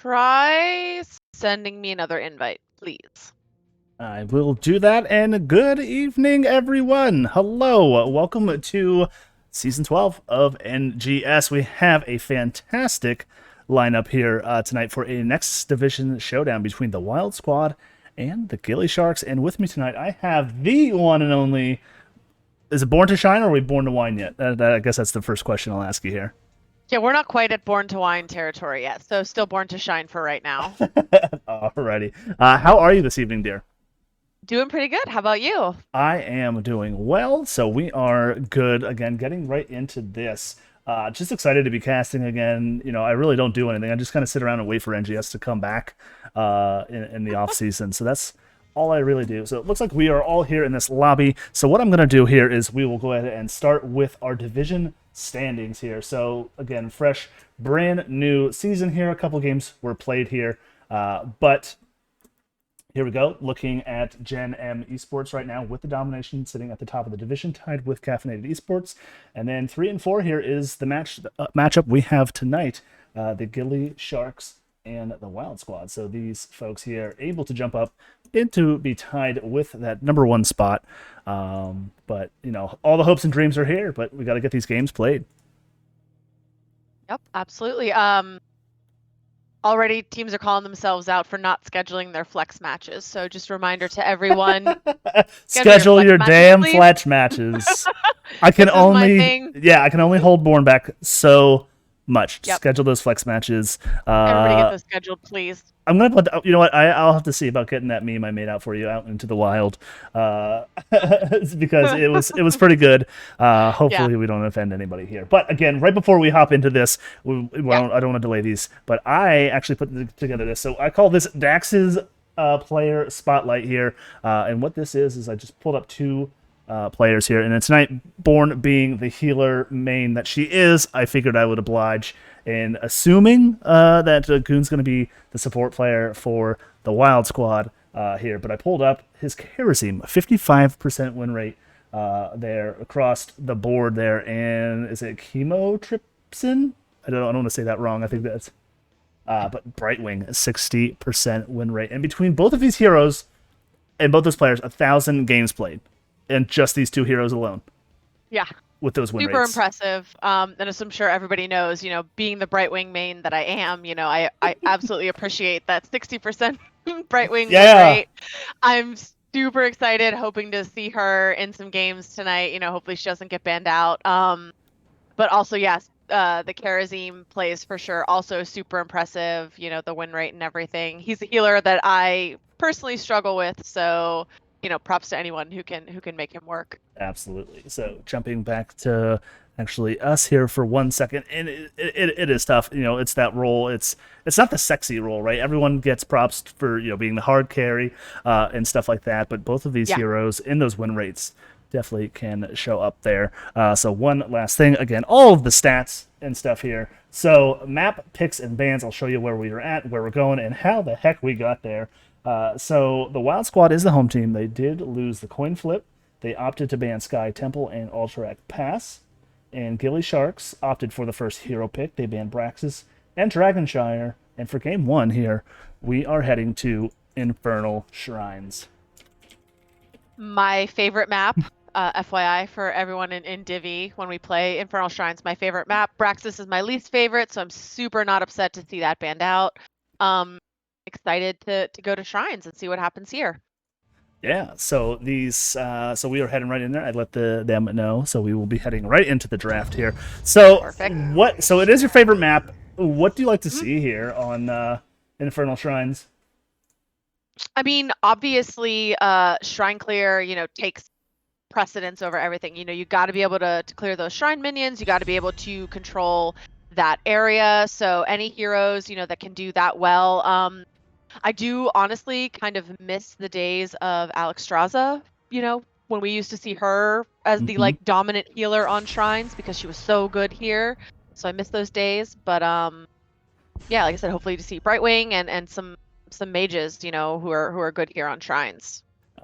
try sending me another invite, please? I will do that, and good evening, everyone. Hello, welcome to Season 12 of NGS. We have a fantastic lineup here tonight for a next division showdown between the Wild Squad and the gillySharks. And with me tonight, I have the one and only... Is it Born to Shine, or are we Born to Wine yet? I guess that's the first question I'll ask you here. Yeah, we're not quite at Born to Wine territory yet, so still Born to Shine for right now. Alrighty. How are you this evening, dear? Doing pretty good. How about you? I am doing well, so we are good. Again, getting right into this. Just excited to be casting again. You know, I really don't do anything. I just kind of sit around and wait for NGS to come back in the off season. So that's all I really do. So it looks like we are all here in this lobby. So what I'm going to do here is we will go ahead and start with our division standings here. So again, fresh, brand new season here. A couple games were played here, but here we go, looking at Gen M Esports right now with the domination sitting at the top of the division, tied with Caffeinated Esports. And then 3 and 4 here is the matchup we have tonight, the gillySharks and the Wild Squad. So these folks here able to jump up into be tied with that #1 spot. But, you know, all the hopes and dreams are here, but we got to get these games played. Yep, absolutely. Already teams are calling themselves out for not scheduling their flex matches. So just a reminder to everyone, schedule your damn please. flex matches. I can only hold Born back so much. Yep. Schedule those flex matches. Everybody get those scheduled, please. I'm gonna put. You know what? I'll have to see about getting that meme I made out for you out into the wild, because it was pretty good. Hopefully we don't offend anybody here. But again, right before we hop into this, I don't want to delay these. But I actually put together this. So I call this Dax's player spotlight here. And what this is I just pulled up 2 players here, and tonight, Born being the healer main that she is, I figured I would oblige. And assuming that Goon's going to be the support player for the Wild Squad here, but I pulled up his Kerosene, 55% win rate there across the board there, and is it Chemotripsin? I don't want to say that wrong. I think that's but Brightwing, 60% win rate, and between both of these heroes and both those players, 1,000 games played, and just these 2 heroes alone. Yeah. With those win Super rates. impressive. And as I'm sure everybody knows, you know, being the Brightwing main that I am, you know, I absolutely appreciate that 60% Brightwing win rate. I'm super excited, hoping to see her in some games tonight. You know, hopefully she doesn't get banned out. But also, yes, the Kerosene plays for sure. Also super impressive, you know, the win rate and everything. He's a healer that I personally struggle with, so you know, props to anyone who can make him work. Absolutely. So jumping back to actually us here for 1 second, and it is tough. You know, it's that role. It's not the sexy role, right? Everyone gets props for, you know, being the hard carry and stuff like that. But both of these heroes in those win rates definitely can show up there. So one last thing, again, all of the stats and stuff here. So map picks and bans. I'll show you where we are at, where we're going, and how the heck we got there. So the Wild Squad is the home team. They did lose the coin flip. They opted to ban Sky Temple and Alterac Pass. And gillySharks opted for the first hero pick. They banned Braxis and Dragonshire. And for game 1 here, we are heading to Infernal Shrines. My favorite map, FYI, for everyone in Divi when we play Infernal Shrines, my favorite map. Braxis is my least favorite, so I'm super not upset to see that banned out. Excited to go to Shrines and see what happens here. Yeah, so these so we are heading right in there. I let them know, so we will be heading right into the draft here. So perfect. So it is your favorite map. What do you like to see here on Infernal Shrines? I mean, obviously, Shrine clear, you know, takes precedence over everything. You know, you got to be able to clear those shrine minions. You got to be able to control that area. So any heroes, you know, that can do that well. I do honestly kind of miss the days of Alexstrasza, you know, when we used to see her as the like dominant healer on Shrines because she was so good here. So I miss those days. But yeah, like I said, hopefully to see Brightwing and some mages, you know, who are good here on Shrines.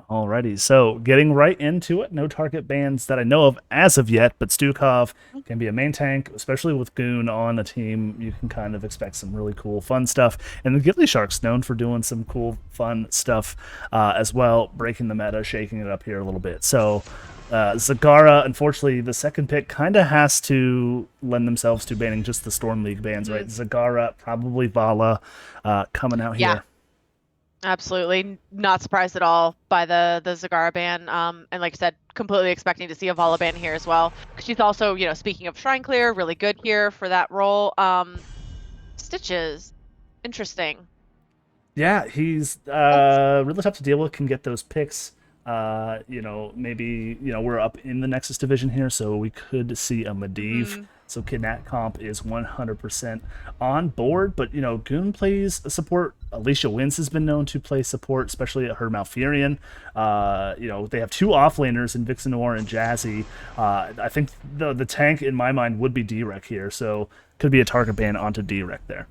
Alrighty, so getting right into it. No target bans that I know of as of yet, but Stukov can be a main tank, especially with Goon on a team. You can kind of expect some really cool, fun stuff. And the gillySharks known for doing some cool, fun stuff as well, breaking the meta, shaking it up here a little bit. So Zagara, unfortunately, the second pick kind of has to lend themselves to banning just the Storm League bans, right? Zagara, probably Vala coming out Yeah, here. absolutely. Not surprised at all by the Zagara ban. And like I said, completely expecting to see a Vala ban here as well. Because she's also, speaking of Shrine Clear, really good here for that role. Stitches. Interesting. Yeah, he's Oh, really tough to deal with. Can get those picks. Maybe we're up in the Nexus division here, so we could see a Medivh. mhm. So Kidnap Comp is 100% on board, but Goon plays support. Alicia Wins has been known to play support, especially at her Malfurion. They have two offlaners in Vixen Noir and Jazzy. I think the tank in my mind would be Drek here, so could be a target ban onto Drek there.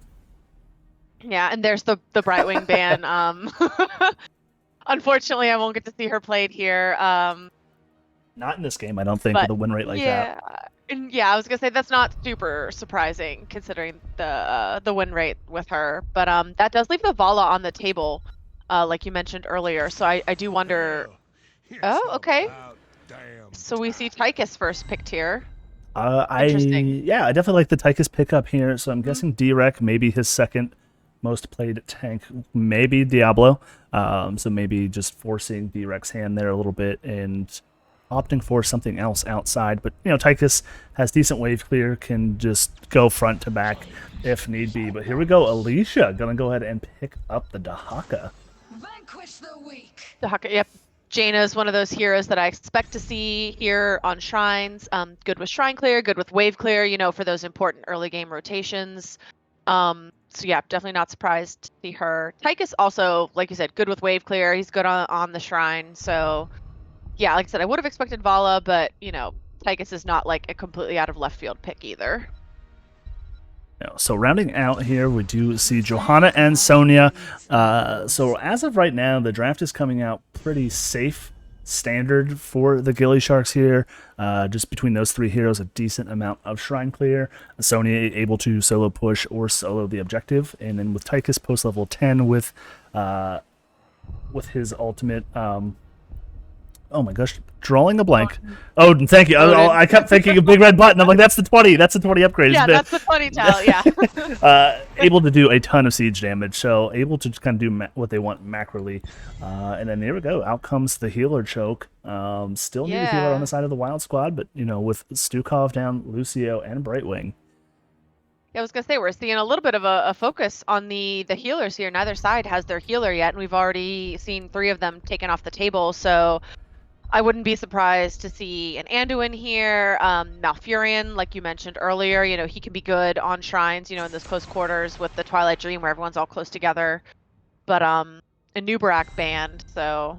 Yeah, and there's the Brightwing ban. Unfortunately, I won't get to see her played here. Not in this game, I don't think, with But a win rate like that. yeah, and yeah, I was gonna say that's not super surprising considering the win rate with her. But that does leave the Vala on the table, like you mentioned earlier. So I do wonder. Well, it's Oh, okay. about damn So we see time. Tychus first picked here. Interesting. I definitely like the Tychus pickup here. So I'm Mhm. guessing Drek, maybe his second most played tank, maybe Diablo. So maybe just forcing Drek's hand there a little bit and opting for something else outside. But Tychus has decent wave clear, can just go front to back if need be. But here we go, Alicia gonna go ahead and pick up the Dahaka. Vanquish the weak. The Hucker, yep. Jaina is one of those heroes that I expect to see here on shrines. Good with shrine clear, good with wave clear. For those important early game rotations. So yeah, definitely not surprised to see her. Tychus also, like you said, good with wave clear. He's good on the shrine. So yeah, like I said, I would have expected Vala, but Tychus is not like a completely out of left field pick either. So rounding out here, we do see Johanna and Sonia. So as of right now, the draft is coming out pretty safe, standard for the gillySharks here. Just between those three heroes, a decent amount of shrine clear. Sonia able to solo push or solo the objective, and then with Tychus post level 10 with his ultimate. Oh my gosh, drawing a blank. Oh, thank you. I kept thinking of Big Red Button. I'm like, that's the 20. That's the 20 upgrade. Yeah, that's the ponytail. Yeah. Able to do a ton of siege damage, so able to just kind of do what they want macroly. And then there we go. Out comes the healer choke. Still need a healer on Yeah. the side of the wild squad, but with Stukov down, Lucio, and Brightwing. Yeah, I was gonna say we're seeing a little bit of a focus on the healers here. Neither side has their healer yet, and we've already seen 3 of them taken off the table. So I wouldn't be surprised to see an Anduin here. Malfurion, like you mentioned earlier, he can be good on shrines, in those close quarters with the Twilight Dream where everyone's all close together. But a Nubarak band, so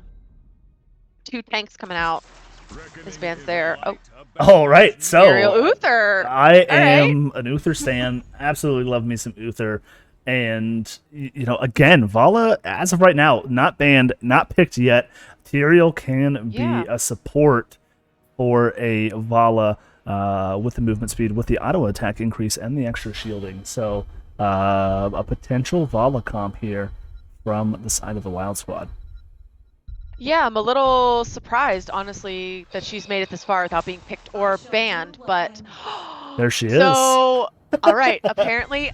2 tanks coming out. This band's there. Oh, All right, Imperial so Uther. I All right. am an Uther stan. Absolutely love me some Uther. And, again, Vala, as of right now, not banned, not picked yet. Tyrael can be Yeah. a support for a Vala with the movement speed, with the auto attack increase, and the extra shielding. So, a potential Vala comp here from the side of the Wild Squad. Yeah, I'm a little surprised, honestly, that she's made it this far without being picked or banned, but There she is. so all right, apparently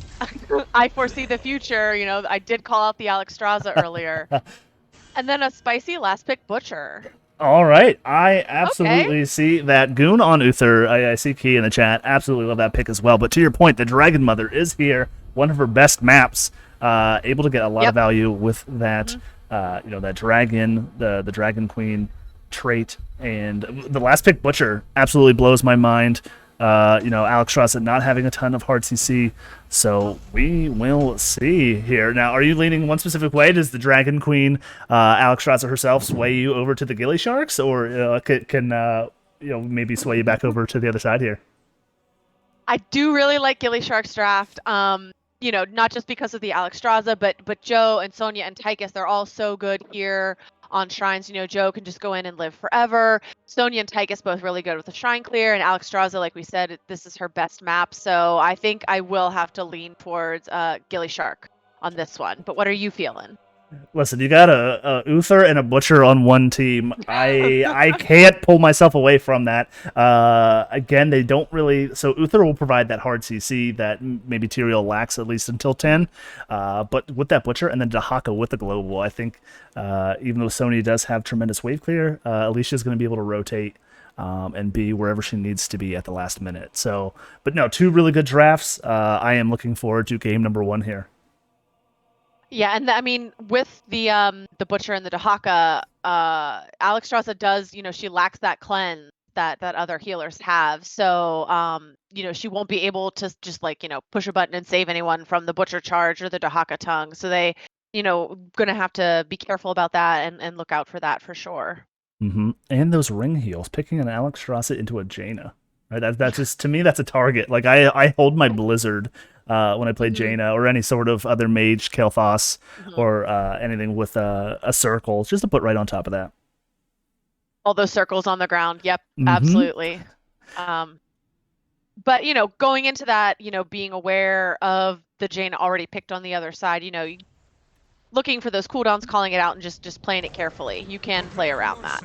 I foresee the future, I did call out the Alexstrasza earlier. And then a spicy last pick Butcher. All right, I Okay. absolutely see that. Goon on Uther. I see Key in the chat. Absolutely love that pick as well. But to your point, the Dragon Mother is here. One of her best maps. Able to get a lot of Yep. value with that. That dragon, the Dragon Queen trait, and the last pick Butcher absolutely blows my mind. Alex Strasser not having a ton of hard CC, so we will see here. Now, are you leaning one specific way? Does the Dragon Queen, Alex Strasser herself, sway you over to the gillySharks, or can maybe sway you back over to the other side here? I do really like gillySharks draft. Not just because of the Alexstrasza, but Joe and Sonia and Tychus, they're all so good here on shrines. You know, Joe can just go in and live forever. Sonya and Tychus both really good with the shrine clear, and Alexstrasza, like we said, this is her best map. So I think I will have to lean towards gillyShark on this one. But what are you feeling? Listen, you got a Uther and a Butcher on one team. I can't pull myself away from that. Again, they don't really. So Uther will provide that hard CC that maybe Tyrael lacks at least until 10. But with that Butcher and then Dahaka with the global, I think even though Sony does have tremendous wave clear, Alicia's going to be able to rotate. And be wherever she needs to be at the last minute. So, but no, 2 really good drafts. I am looking forward to game number 1 here. Yeah, and I mean, with the Butcher and the Dahaka, Alexstrasza does, you know, she lacks that cleanse that other healers have. So, you know, she won't be able to just like, you know, push a button and save anyone from the Butcher charge or the Dahaka tongue. So they, you know, gonna have to be careful about that and look out for that for sure. And those ring heals, picking an Alexstrasza into a Jaina. Right? That's just, to me, that's a target. Like, I hold my Blizzard when I play Jaina or any sort of other mage, Kael'thas, or anything with a circle, just to put right on top of that. All those circles on the ground. Yep, absolutely. But, you know, going into that, you know, being aware of the Jaina already picked on the other side, you know, looking for those cooldowns, calling it out, and just playing it carefully. You can play around that.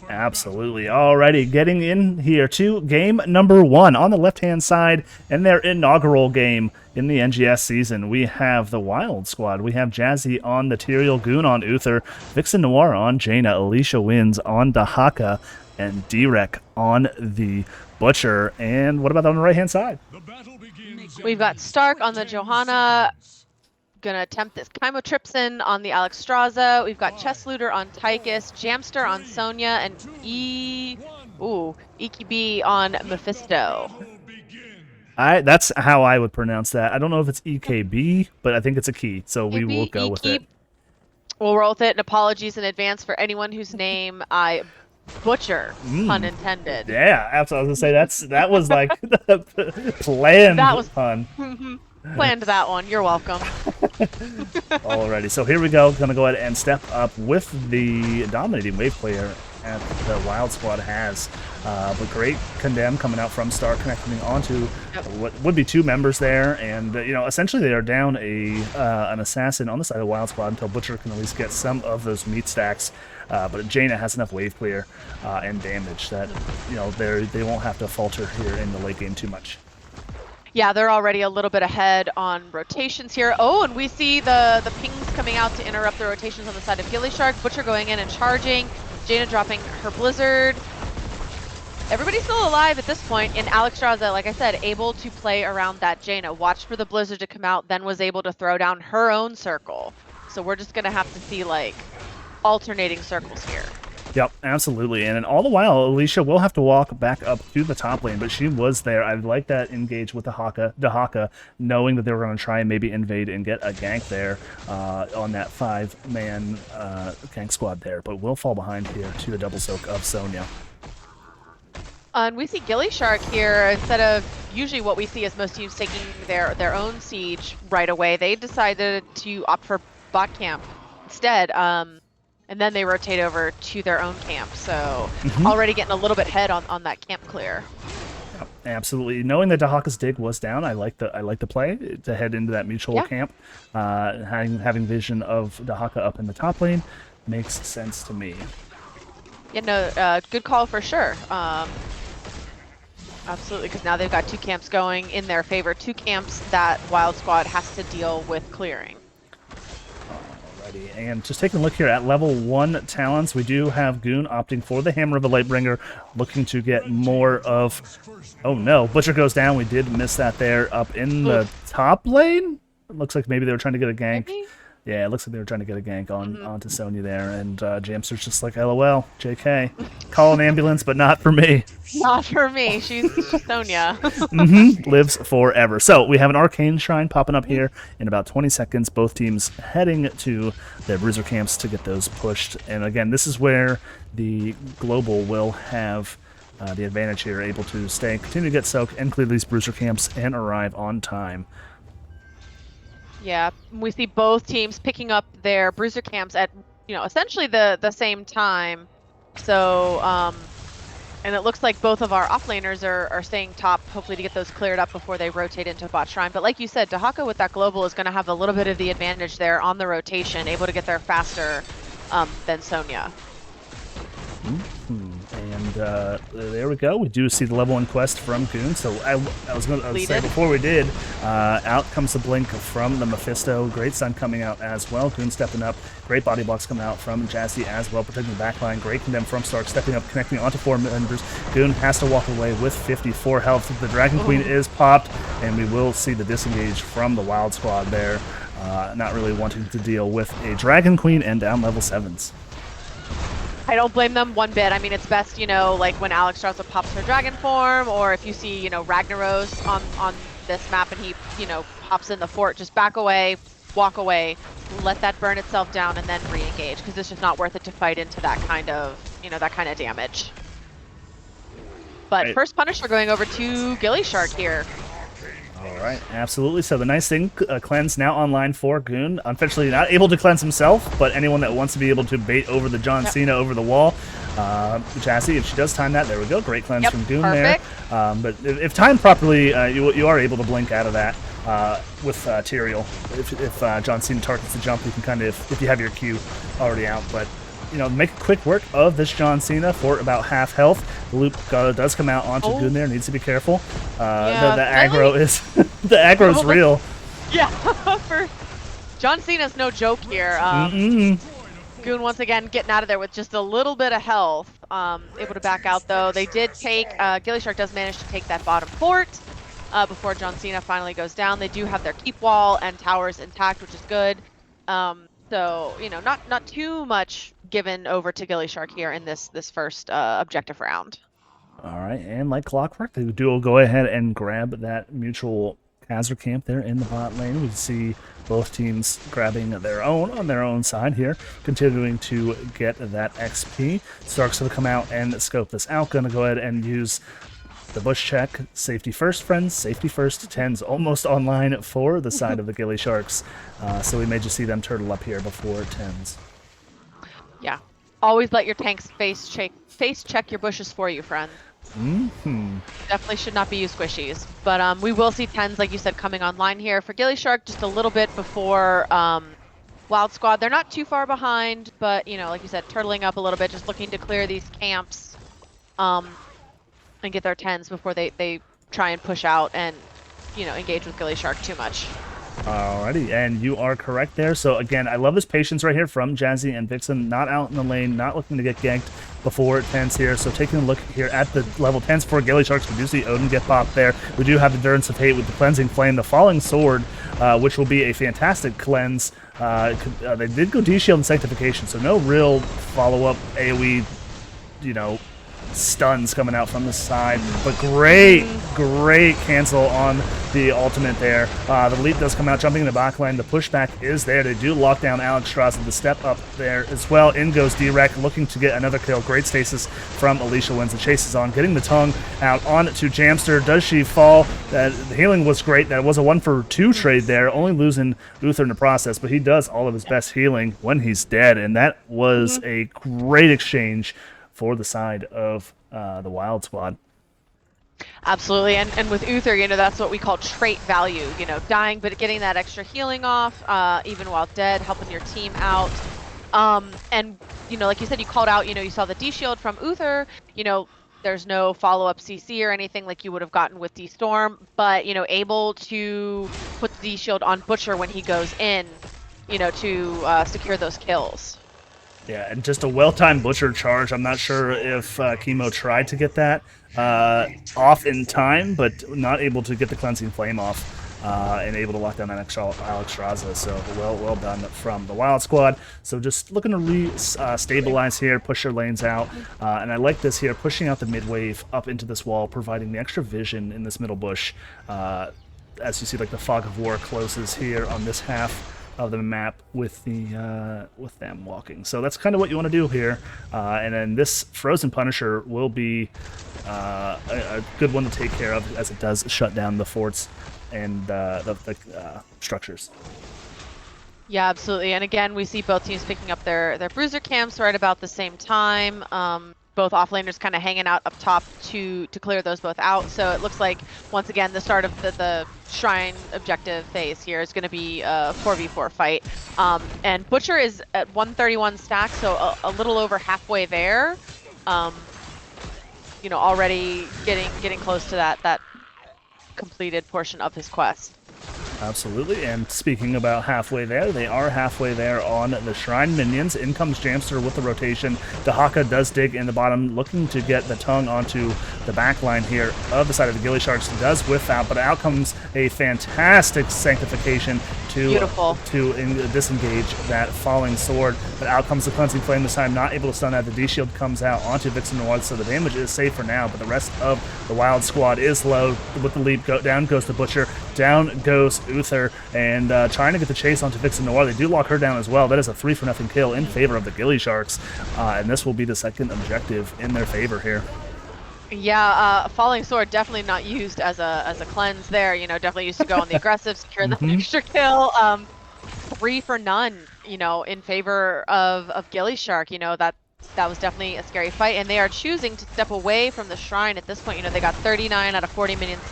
Absolutely. Alrighty, getting in here to game number 1 on the left-hand side in their inaugural game in the NGS season. We have the Wild Squad. We have Jazzy on the Tyrael, Goon on Uther, Vixen Noir on Jaina, Alicia Wins on Dahaka, and Direk on the Butcher. And what about on the right-hand side? We've got Stark on the Johanna. Gonna attempt this Chymotrypsin on the Alexstrasza. We've got Chest Looter on Tychus, Jamster on Sonya, and EKB on Mephisto. That's how I would pronounce that. I don't know if it's EKB, but I think it's a key, so we will go with it. We'll roll with it, and apologies in advance for anyone whose name I butcher, pun intended. Yeah, absolutely. I was gonna say that was like planned pun. Planned that one. You're welcome. Alrighty, so here we go. Gonna go ahead and step up with the dominating wave player that the Wild Squad has. But great condemn coming out from Star, connecting onto what would be 2 members there, and you know, essentially they are down an assassin on the side of the Wild Squad until Butcher can at least get some of those meat stacks. But Jaina has enough wave clear and damage that, you know, they won't have to falter here in the late game too much. Yeah, they're already a little bit ahead on rotations here. Oh, and we see the pings coming out to interrupt the rotations on the side of gillyShark. Butcher going in and charging. Jaina dropping her Blizzard. Everybody's still alive at this point, and Alexstrasza, like I said, able to play around that Jaina. Watched for the Blizzard to come out, then was able to throw down her own circle. So we're just going to have to see, like, alternating circles here. Yep, absolutely. And all the while, Alicia will have to walk back up to the top lane, but she was there. I like that engage with the Dahaka, knowing that they were going to try and maybe invade and get a gank there on that 5-man gank squad there. But we'll fall behind here to a double soak of Sonya. And we see gillyShark here, instead of usually what we see as most teams taking their own siege right away, they decided to opt for bot camp instead. And then they rotate over to their own camp. So already getting a little bit ahead on that camp clear. Yep, absolutely. Knowing that Dahaka's dig was down, I like the play to head into that mutual camp. Having vision of Dahaka up in the top lane makes sense to me. Yeah, no, good call for sure. Absolutely, because now they've got 2 camps going in their favor. 2 camps that Wild Squad has to deal with clearing. And just taking a look here at level 1 talents, we do have Goon opting for the Hammer of the Lightbringer, looking to get more of... Oh no, Butcher goes down. We did miss that there up in the top lane. It looks like maybe they were trying to get a gank. Maybe? Yeah, it looks like they were trying to get a gank onto Sonya there, and Jamster's just like, LOL, JK. Call an ambulance, but not for me. Not for me. She's Sonya. Lives forever. So we have an Arcane Shrine popping up here in about 20 seconds. Both teams heading to their bruiser camps to get those pushed. And again, this is where the global will have the advantage here, able to stay, continue to get soak, and clear these bruiser camps and arrive on time. Yeah, we see both teams picking up their bruiser camps at essentially the same time. So, and it looks like both of our offlaners are staying top, hopefully to get those cleared up before they rotate into bot shrine. But like you said, Dahaka with that global is going to have a little bit of the advantage there on the rotation, able to get there faster than Sonya. And there we go. We do see the level 1 quest from Goon. So I was going to say before we did, out comes the blink from the Mephisto. Great stun coming out as well. Goon stepping up. Great body blocks coming out from Jazzy as well, protecting the backline. Great condemn from Stark, stepping up, connecting onto 4 members. Goon has to walk away with 54 health. The Dragon Queen is popped, and we will see the disengage from the Wild Squad there. Not really wanting to deal with a Dragon Queen and down level 7s. I don't blame them one bit. I mean, it's best, like when Alexstrasza pops her dragon form, or if you see, Ragnaros on this map and he, pops in the fort, just back away, walk away, let that burn itself down, and then re-engage, because it's just not worth it to fight into that kind of, damage. But first Punisher going over to gillyShark here. All right, absolutely. So the nice thing, cleanse now online for Goon. Unfortunately, not able to cleanse himself, but anyone that wants to be able to bait over the John Cena over the wall, Chassis, if she does time that, there we go. Great cleanse from Goon there. But if timed properly, you are able to blink out of that with Tyrael. If John Cena targets the jump, you can kind of, if you have your Q already out, but make a quick work of this John Cena for about half health. The loop does come out onto Goon there. Needs to be careful. The aggro is the aggro is real. Yeah, for John Cena's no joke here. Goon once again getting out of there with just a little bit of health. Able to back out though. They did take gillyShark does manage to take that bottom fort before John Cena finally goes down. They do have their keep wall and towers intact, which is good. So, not too much given over to gillyShark here in this first objective round. All right, and like clockwork, they do go ahead and grab that mutual Khazar camp there in the bot lane. We see both teams grabbing their own on their own side here, continuing to get that XP. Stark's going to come out and scope this out. Going to go ahead and use the bush check. Safety first, friends. Safety first. 10's almost online for the side of the gillySharks. So we may just see them turtle up here before 10's. Yeah. Always let your tanks face check your bushes for you, friend. Definitely should not be you squishies. But we will see 10's, like you said, coming online here for gillyShark just a little bit before Wild Squad. They're not too far behind, but, like you said, turtling up a little bit, just looking to clear these camps. And get their 10's before they try and push out and, engage with gillyShark too much. Alrighty, and you are correct there. So again, I love this patience right here from Jazzy and Vixen, not out in the lane, not looking to get ganked before 10's here. So taking a look here at the level 10's for gillySharks, we do see Odin get popped there. We do have Endurance of Hate with the Cleansing Flame, the Falling Sword, which will be a fantastic cleanse. They did go D-Shield and Sanctification, so no real follow-up AoE, stuns coming out from the side, but great cancel on the ultimate there. The leap does come out, jumping in the backline. The pushback is there. They do lock down Alexstrasza. The step up there as well. In goes D-Rec, looking to get another kill. Great stasis from Alicia wins. The chase is on, getting the tongue out on to Jamster. Does she fall? The healing was great. That was a 1-for-2 trade there, only losing Uther in the process, but he does all of his best healing when he's dead, and that was a great exchange for the side of the Wild Squad. Absolutely, and with Uther, that's what we call trait value. Dying but getting that extra healing off, even while dead, helping your team out. And like you said, you called out. You saw the D shield from Uther. There's no follow-up CC or anything like you would have gotten with D-Storm, but able to put the D shield on Butcher when he goes in, to secure those kills. Yeah, and just a well-timed Butcher charge. I'm not sure if Chemo tried to get that off in time, but not able to get the Cleansing Flame off and able to lock down that Alexstrasza. So well done from the Wild Squad. So just looking to re-stabilize here, push their lanes out. And I like this here, pushing out the mid-wave up into this wall, providing the extra vision in this middle bush. As you see, like the Fog of War closes here on this half of the map with them walking. So that's kind of what you want to do here. And then this Frozen Punisher will be a good one to take care of, as it does shut down the forts and the structures. Yeah, absolutely. And again, we see both teams picking up their bruiser camps right about the same time. Both offlaners kind of hanging out up top to clear those both out. So it looks like once again the start of the shrine objective phase here is going to be a 4v4 fight. And Butcher is at 131 stack, so a little over halfway there. You know, already getting close to that completed portion of his quest. Absolutely, and speaking about halfway there, they are halfway there on the Shrine minions. In comes Jamster with the rotation. Dahaka does dig in the bottom, looking to get the tongue onto the back line here of the side of the gillySharks. Does whiff out, but out comes a fantastic sanctification to disengage that falling sword. But out comes the cleansing flame this time, not able to stun that. The D shield comes out onto Vixen Noir, so the damage is safe for now. But the rest of the Wild Squad is low. With the leap, down goes the Butcher, down goes Uther, and trying to get the chase onto Vixen Noir. They do lock her down as well. That is a 3-for-0 kill in favor of the gillySharks, and this will be the second objective in their favor here. Yeah, Falling Sword definitely not used as a cleanse there. You know, definitely used to go on the aggressive, secure the extra kill. 3 for none. You know, in favor of gillyShark. You know that was definitely a scary fight, and they are choosing to step away from the shrine at this point. You know, they got 39 out of 40 minions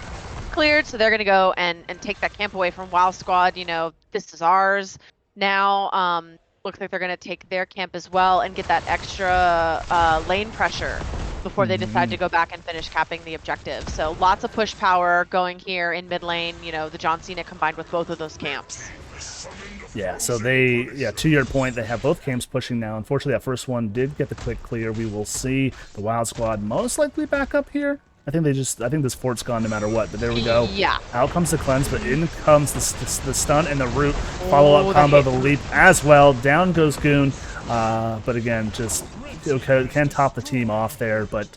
cleared, so they're gonna go and take that camp away from Wild Squad. You know, this is ours now. Looks like they're gonna take their camp as well and get that extra lane pressure before they decide to go back and finish capping the objective. So lots of push power going here in mid lane. You know, the John Cena combined with both of those camps. Yeah, so to your point, they have both camps pushing now. Unfortunately, that first one did get the quick clear. We will see the Wild Squad most likely back up here. I think this fort's gone no matter what, but there we go. Yeah. Out comes the cleanse, but in comes the stun and the root. Follow-up combo, the leap as well. Down goes Goon, but again, just can top the team off there, but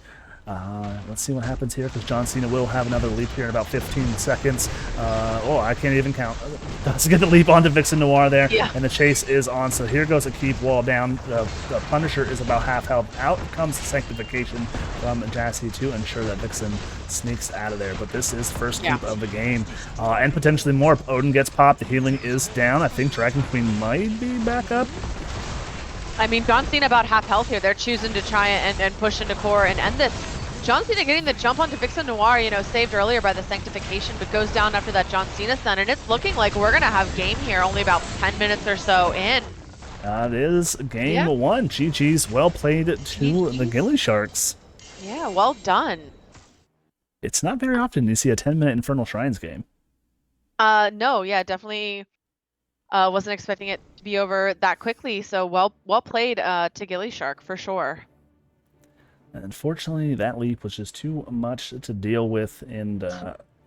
let's see what happens here, because John Cena will have another leap here in about 15 seconds. I can't even count. Does get the leap onto Vixen Noir there, and the chase is on. So here goes a keep wall down. The Punisher is about half health. Out comes the sanctification from Jassy to ensure that Vixen sneaks out of there. But this is first keep of the game, and potentially more. If Odin gets popped, the healing is down. I think Dragon Queen might be back up. I mean, John Cena about half health here. They're choosing to try and push into core and end this. John Cena getting the jump onto Vixen Noir, you know, saved earlier by the sanctification, but goes down after that John Cena stun, and it's looking like we're going to have game here only about 10 minutes or so in. That is game one. GG's, well played to the gillySharks. Yeah, well done. It's not very often you see a 10-minute Infernal Shrines game. No, yeah, definitely wasn't expecting it to be over that quickly, so well played to gillyShark for sure. Unfortunately, that leap was just too much to deal with, and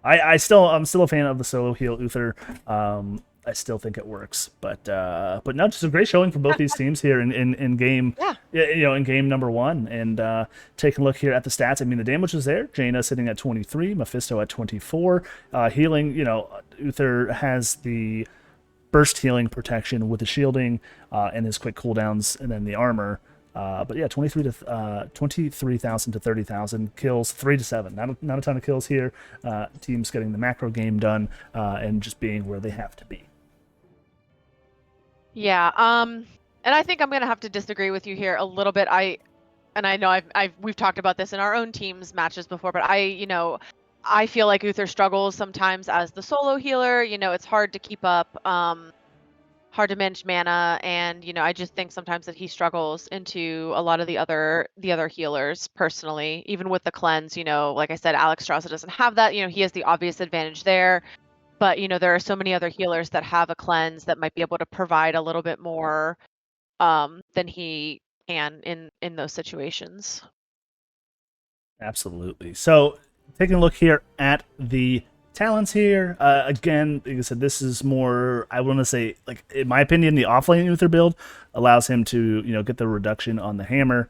I'm still a fan of the solo heal Uther. I still think it works, but no, just a great showing from both these teams here in game, in game number one. And taking a look here at the stats, I mean, the damage was there. Jaina sitting at 23, Mephisto at 24. Healing, you know, Uther has the burst healing protection with the shielding and his quick cooldowns, and then the armor. But yeah, 23,000 to 30,000 kills, 3 to 7. Not a ton of kills here. Teams getting the macro game done and just being where they have to be. Yeah. And I think I'm gonna have to disagree with you here a little bit. I know we've talked about this in our own teams matches before, but I feel like Uther struggles sometimes as the solo healer. You know, it's hard to keep up. Hard to manage mana, and you know, I just think sometimes that he struggles into a lot of the other healers personally, even with the cleanse. You know, like I said, Alex Strauss doesn't have that. You know, he has the obvious advantage there, but you know, there are so many other healers that have a cleanse that might be able to provide a little bit more than he can in those situations. Absolutely. So taking a look here at the talents here, again, like I said, this is more, I want to say, like, in my opinion, the offlane Uther build allows him to, you know, get the reduction on the hammer.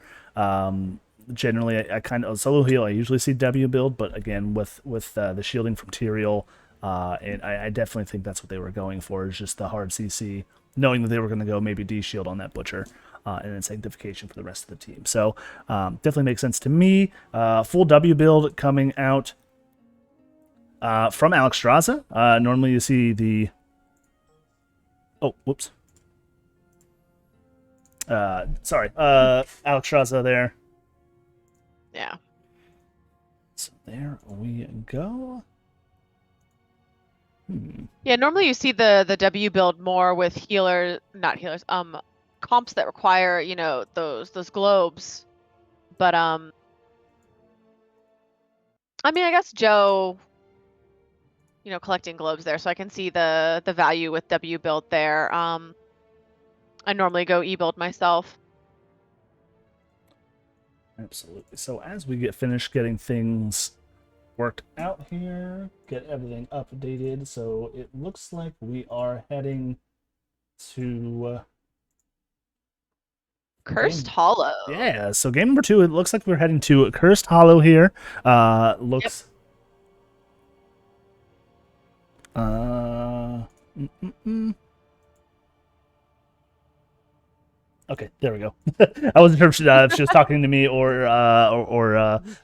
Generally, I kind of solo heal, I usually see W build, but again, with the shielding from Tyrael, and I definitely think that's what they were going for, is just the hard CC, knowing that they were going to go maybe D shield on that Butcher. And then sanctification for the rest of the team. So definitely makes sense to me. Full W build coming out from Alex Straza. Normally you see the... Oh, whoops. Sorry, Alexstrasza there. Yeah. So there we go. Yeah, normally you see the W build more with not healers, comps that require, those globes. But I mean, I guess Joe, collecting globes there, so I can see the value with W build there. I normally go E build myself. Absolutely. So as we get finished getting things worked out here, get everything updated, so it looks like we are heading to Cursed Hollow. Yeah, so game number 2, it looks like we're heading to Cursed Hollow here. Looks Okay, there we go. I wasn't sure if she was talking to me or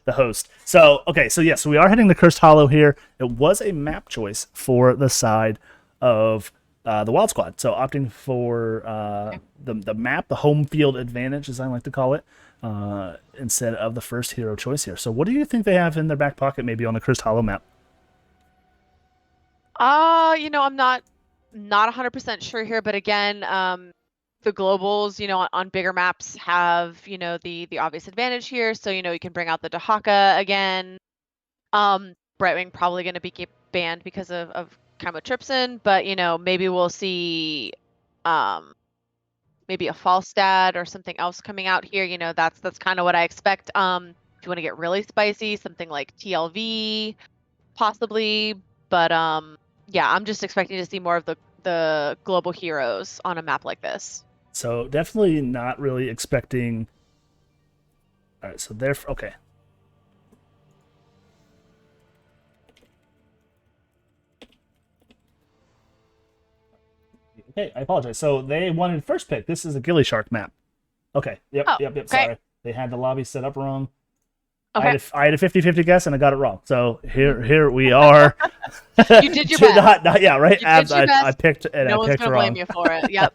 the host. So, okay, so yes, we are heading to Cursed Hollow here. It was a map choice for the side of the Wild Squad. So, opting for the map, the home field advantage, as I like to call it, instead of the first hero choice here. So, what do you think they have in their back pocket, maybe on the Cursed Hollow map? I'm not 100% sure here, but again, the globals, on bigger maps have, the obvious advantage here. So, you can bring out the Dahaka again. Brightwing probably going to be banned because of Chymotrypsin, but, maybe we'll see maybe a Falstad or something else coming out here. That's kind of what I expect. If you want to get really spicy, something like TLV, possibly. But yeah, I'm just expecting to see more of the global heroes on a map like this. So definitely not really expecting. All right, so they're okay. Okay, I apologize. So they wanted first pick. This is a gillyShark map. Okay. Yep. Okay. Sorry, they had the lobby set up wrong. Okay. I had a 50-50 guess and I got it wrong. So here we are. You did your best. Yeah, right. You did your best. I picked and no I picked one's gonna wrong. blame you for it. Yep.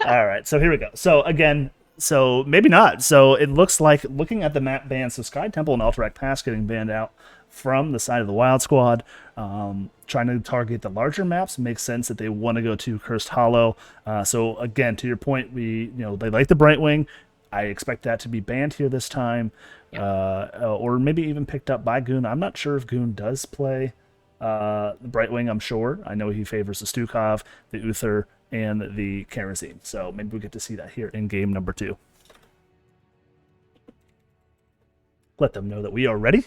All right, so here we go. So again, so maybe not. So it looks like, looking at the map bans, so Sky Temple and Alterac Pass getting banned out from the side of the Wild Squad. Trying to target the larger maps makes sense that they want to go to Cursed Hollow. So again, to your point, they like the Brightwing. I expect that to be banned here this time, or maybe even picked up by Goon. I'm not sure if Goon does play the Brightwing. I'm sure. I know he favors the Stukov, the Uther, and the Kerosene. So maybe we get to see that here in game number 2. Let them know that we are ready.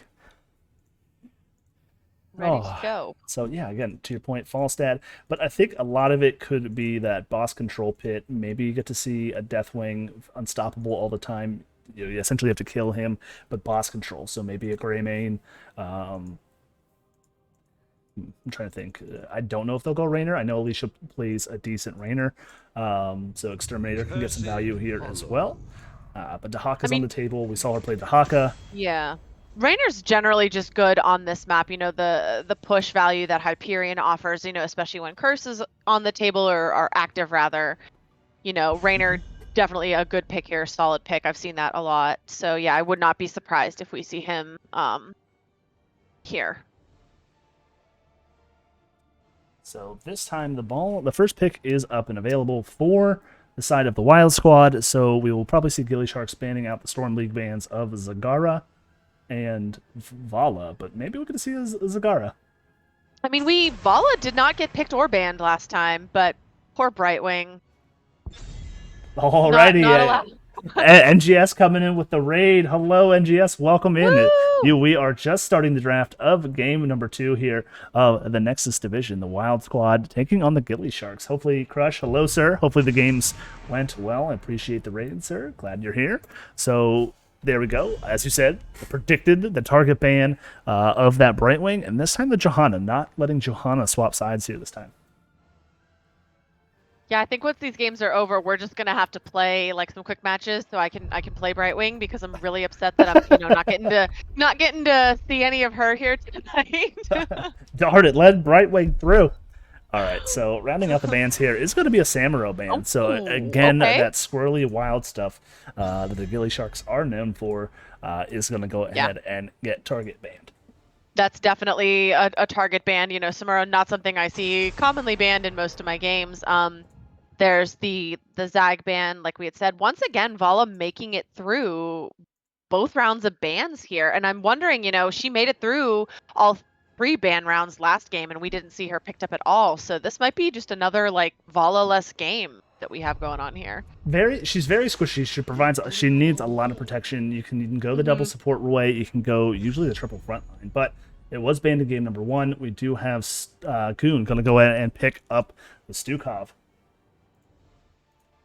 Ready to go. So yeah, again, to your point, Falstad. But I think a lot of it could be that boss control pit. Maybe you get to see a Deathwing unstoppable all the time. You essentially have to kill him, but boss control. So maybe a Greymane. I'm trying to think. I don't know if they'll go Rainer. I know Alicia plays a decent Rainer. So Exterminator can get some value here as well. But Dahaka's on the table. We saw her play Dahaka. Yeah. Rainer's generally just good on this map, the push value that Hyperion offers, especially when Curse is on the table or are active rather. Rainer definitely a good pick here, solid pick. I've seen that a lot. So yeah, I would not be surprised if we see him here. So this time the first pick is up and available for the side of the Wild Squad. So we will probably see gillySharks banning out the Storm League bans of Zagara and Vala, but maybe we could see a Zagara. I mean, Vala did not get picked or banned last time, but poor Brightwing. Alrighty, not NGS coming in with the raid. Hello, NGS, welcome in. We are just starting the draft of game number 2 here of the Nexus division, the Wild Squad taking on the gillySharks. Hopefully, Crush, hello, sir. Hopefully the games went well. I appreciate the raid, sir. Glad you're here. So there we go. As you said, predicted the target ban of that Brightwing, and this time the Johanna, not letting Johanna swap sides here this time. Yeah, I think once these games are over, we're just gonna have to play like some quick matches so I can play Brightwing, because I'm really upset that I'm not getting to see any of her here tonight. Darn it, led Brightwing through. All right, so rounding out the bands here is going to be a Samuro band. So again, okay. that swirly wild stuff that the gillySharks are known for is going to go Yeah. ahead and get target banned. That's definitely a target ban. Samuro, not something I see commonly banned in most of my games. There's the Zag ban, like we had said. Once again, Vala making it through both rounds of bans here. And I'm wondering, she made it through all 3 ban rounds last game and we didn't see her picked up at all. So this might be just another like Vala-less game that we have going on here. She's very squishy. She needs a lot of protection. You can go the double support way. You can go usually the triple front line, but it was banned in game number 1. We do have Goon going to go ahead and pick up the Stukov.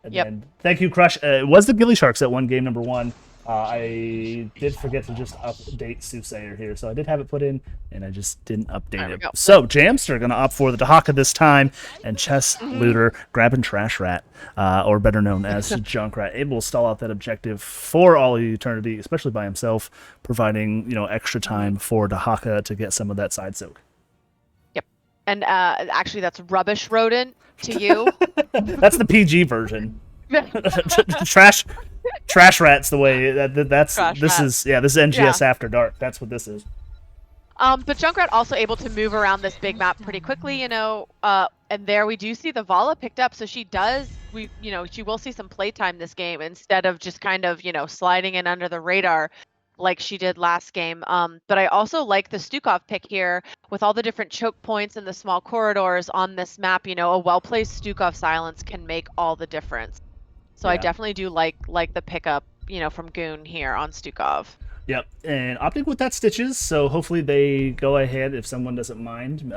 And then, thank you, Crush. It was the gillySharks that won game number 1. I did forget to just update Soothsayer here, so I did have it put in, and I just didn't update it. So Jamster going to opt for the Dahaka this time, and Chess Looter grabbing Trash Rat, or better known as Junkrat, able to stall out that objective for all of eternity, especially by himself, providing extra time for Dahaka to get some of that side soak. Yep, and actually that's Rubbish Rodent to you. That's the PG version. Trash Rat's the way this is NGS After Dark. That's what this is. But Junkrat also able to move around this big map pretty quickly, and there we do see the Vala picked up, so she will see some playtime this game instead of just kind of, sliding in under the radar like she did last game. But I also like the Stukov pick here with all the different choke points and the small corridors on this map. A well-placed Stukov silence can make all the difference. So I definitely do like the pickup, from Goon here on Stukov. Yep, and opting with that Stitches, so hopefully they go ahead, if someone doesn't mind,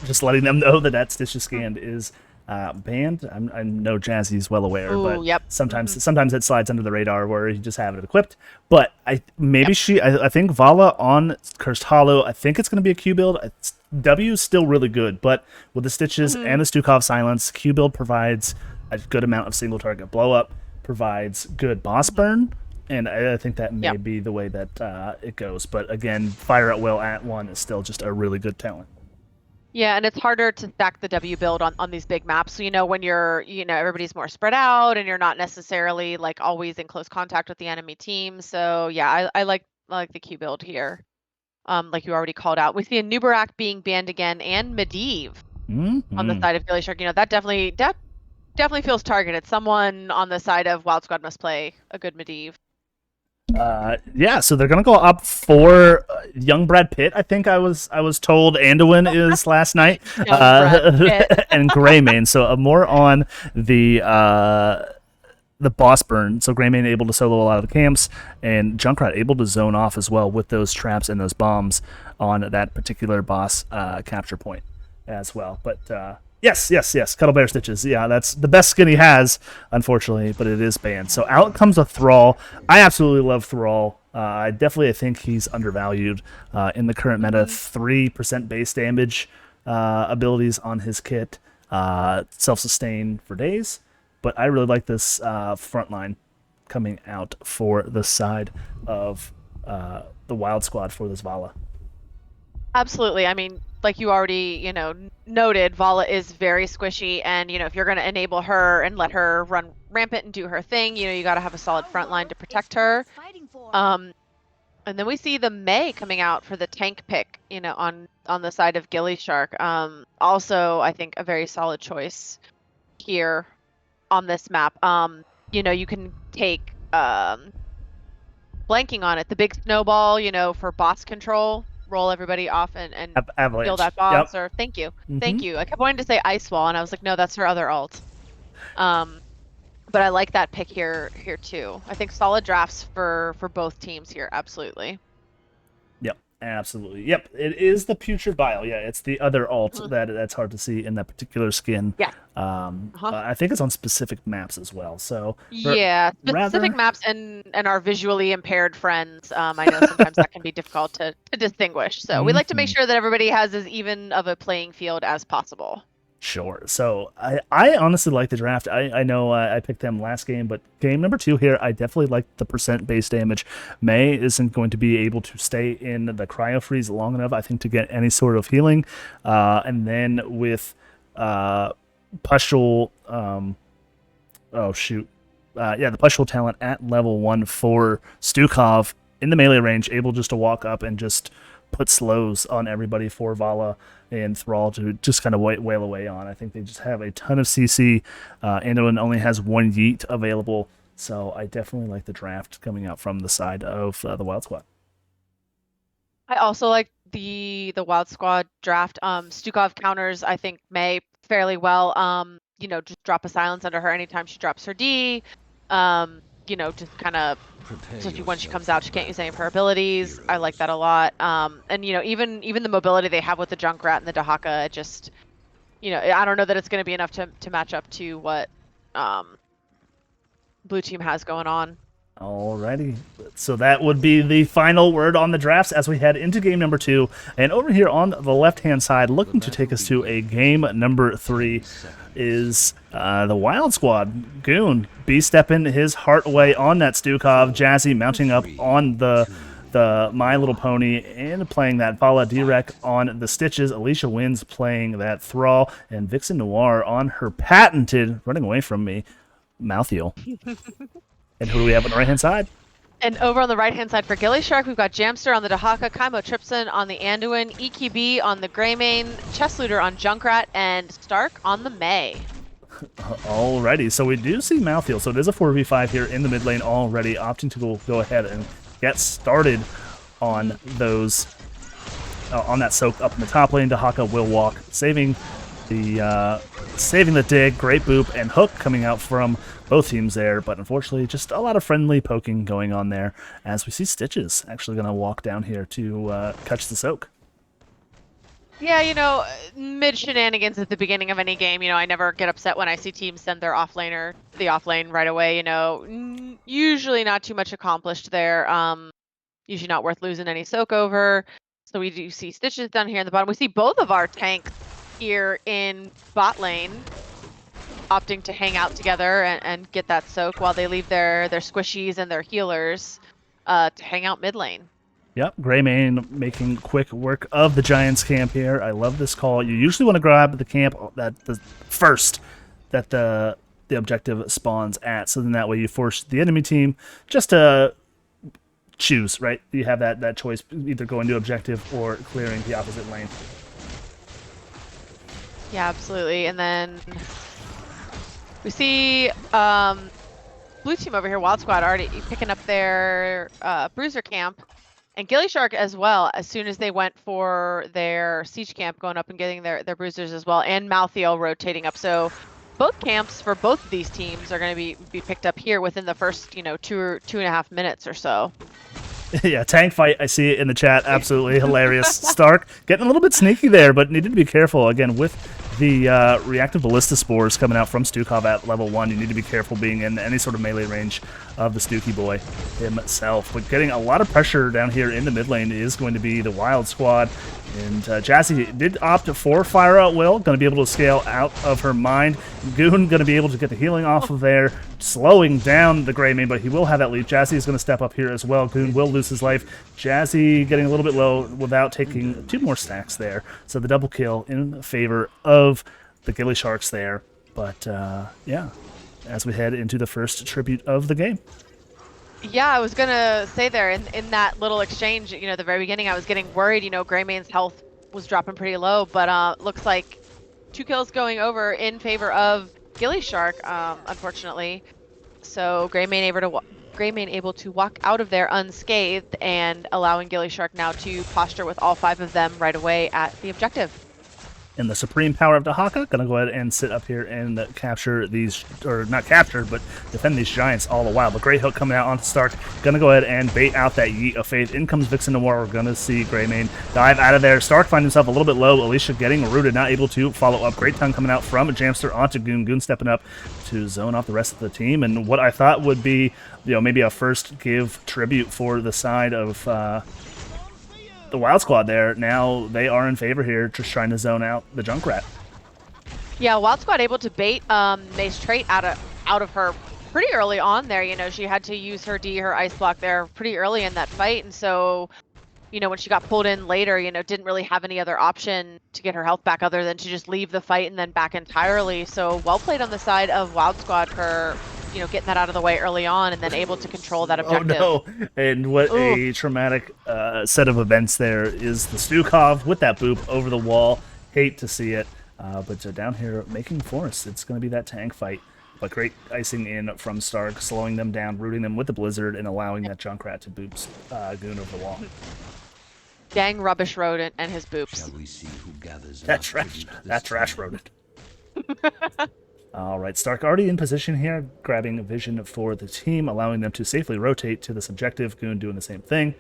just letting them know that Stitches scan is banned. I know Jazzy's well aware, but sometimes it slides under the radar where you just have it equipped. But I think Vala on Cursed Hollow, I think it's going to be a Q build. W is still really good, but with the Stitches and the Stukov silence, Q build provides a good amount of single target blow up, provides good boss burn, and I think that may be the way that it goes. But again, Fire at Will at 1 is still just a really good talent. Yeah, and it's harder to stack the W build on these big maps. So, when you're, everybody's more spread out and you're not necessarily like always in close contact with the enemy team. So yeah, I like the Q build here. Like you already called out. We see a Nubarak being banned again and Medivh on the side of gillyShark. That definitely feels targeted. Someone on the side of Wild Squad must play a good Medivh. So they're gonna go up for young Brad Pitt. I think I was told Anduin is last night, and Greymane. So more on the boss burn. So Greymane able to solo a lot of the camps, and Junkrat able to zone off as well with those traps and those bombs on that particular boss capture point as well. But Yes. Cuddle Bear Stitches. Yeah, that's the best skin he has, unfortunately, but it is banned. So out comes a Thrall. I absolutely love Thrall. I think he's undervalued in the current meta. 3% base damage abilities on his kit. Self-sustain for days. But I really like this front line coming out for the side of the Wild Squad for this Vala. Absolutely. I mean, like you already, noted, Vala is very squishy, and if you're going to enable her and let her run rampant and do her thing, you got to have a solid front line to protect her. And then we see the Mei coming out for the tank pick, on the side of gillyShark. Also, I think a very solid choice here on this map. You can take blanking on it, the big snowball, for boss control. Roll everybody off and kill that boss. Or thank you. I kept wanting to say Ice Wall, and I was like, no, that's her other ult. But I like that pick here too. I think solid drafts for both teams here. Absolutely. Absolutely. Yep. It is the Putrid Bile. Yeah, it's the other alt that's hard to see in that particular skin. Yeah. I think it's on specific maps as well. So specific maps and our visually impaired friends. I know sometimes that can be difficult to distinguish. So we like to make sure that everybody has as even of a playing field as possible. Sure. So I honestly like the draft. I know I picked them last game, but game number 2 here, I definitely like the percent base damage. Mei isn't going to be able to stay in the cryo freeze long enough, I think, to get any sort of healing. And then with Pustule. Oh shoot. The Pustule talent at level 1 for Stukov in the melee range, able just to walk up and just put slows on everybody for Vala and Thrall to just kind of wail away on. I think they just have a ton of CC. Anduin only has 1 Yeet available, so I definitely like the draft coming out from the side of the Wild Squad. I also like the Wild Squad draft. Stukov counters, I think, May fairly well. Just drop a silence under her anytime she drops her D. Just kind of, so when she comes out, she can't use any of her abilities. I like that a lot. And even the mobility they have with the Junkrat and the Dahaka, it just, I don't know that it's going to be enough to match up to what blue team has going on. Alrighty, so that would be the final word on the drafts as we head into game number 2. And over here on the left-hand side, looking to take us to a game number 3, is the Wild Squad. Goon B-stepping his heart away on that Stukov. Jazzy mounting up on the My Little Pony and playing that Vala Direct on the Stitches. Alicia Wins playing that Thrall, and Vixen Noir on her patented, running away from me, Malthael. And who do we have on the right-hand side? And over on the right-hand side for gillyShark, we've got Jamster on the Dahaka, Kaimo Tripson on the Anduin, EQB on the Greymane, Chesslooter on Junkrat, and Stark on the May. Alrighty, so we do see Malthael. So it is a 4v5 here in the mid lane already, opting to go ahead and get started on those, on that soak up in the top lane. Dahaka will walk, saving the dig. Great boop and hook coming out from both teams there, but unfortunately just a lot of friendly poking going on there as we see Stitches actually going to walk down here to catch the soak. Yeah, mid shenanigans at the beginning of any game, I never get upset when I see teams send their offlaner the offlane right away, usually not too much accomplished there. Usually not worth losing any soak over. So we do see Stitches down here in the bottom. We see both of our tanks here in bot lane opting to hang out together and get that soak while they leave their squishies and their healers to hang out mid lane. Yep, Greymane making quick work of the Giants camp here. I love this call. You usually want to grab the camp first that the objective spawns at, so then that way you force the enemy team just to choose, right? You have that choice, either going to objective or clearing the opposite lane. Yeah, absolutely. And then we see blue team over here, Wild Squad, already picking up their bruiser camp, and gillyShark as well, as soon as they went for their siege camp, going up and getting their bruisers as well, and Malthael rotating up. So both camps for both of these teams are going to be picked up here within the first 2.5 minutes or so. Yeah, tank fight. I see it in the chat. Absolutely hilarious. Stark getting a little bit sneaky there, but needed to be careful again with the reactive ballista spores coming out from Stukov at level 1. You need to be careful being in any sort of melee range of the Stuky boy himself. But getting a lot of pressure down here in the mid lane is going to be the Wild Squad. And Jazzy did opt for Fire at Will, going to be able to scale out of her mind. Goon going to be able to get the healing off of there, slowing down the Greymane, but he will have that lead. Jazzy is going to step up here as well. Goon will lose his life. Jazzy getting a little bit low without taking 2 more stacks there. So the double kill in favor of the gillySharks there. But yeah, as we head into the first tribute of the game. Yeah, I was gonna say there in that little exchange, at the very beginning, I was getting worried. Greymane's health was dropping pretty low, but looks like 2 kills going over in favor of gillyShark, unfortunately. So Greymane able to walk out of there unscathed, and allowing gillyShark now to posture with all 5 of them right away at the objective. And the supreme power of Dahaka gonna go ahead and sit up here and capture these, or not capture, but defend these Giants all the while. But great hook coming out onto Stark, gonna go ahead and bait out that Yeet of Faith. In comes Vixen Noir. We're gonna see Greymane dive out of there. Stark finds himself a little bit low. Alicia getting rooted, not able to follow up. Great tongue coming out from Jamster onto Goon. Goon stepping up to zone off the rest of the team. And what I thought would be, maybe a first give tribute for the side of the Wild Squad there. Now they are in favor here, just trying to zone out the Junkrat. Yeah, Wild Squad able to bait May's trait out of her pretty early on there. She had to use her D, her ice block there pretty early in that fight, and so you know, when she got pulled in later, you know, didn't really have any other option to get her health back other than to just leave the fight and then back entirely. So well played on the side of Wild Squad for, you know, getting that out of the way early on and then able to control that Oh objective. no! And what Ooh. a traumatic set of events there is the Stukov with that boop over the wall. Hate to see it, but down here making force. It's going to be that tank fight. But great icing in from Stark, slowing them down, rooting them with the Blizzard, and allowing that Junkrat to boop Goon over the wall. Dang rubbish rodent and his boops. Shall we see who gathers That enough trash, tribute that this trash time? rodent. All right, Stark already in position here, grabbing vision for the team, allowing them to safely rotate to this objective. Goon doing the same thing.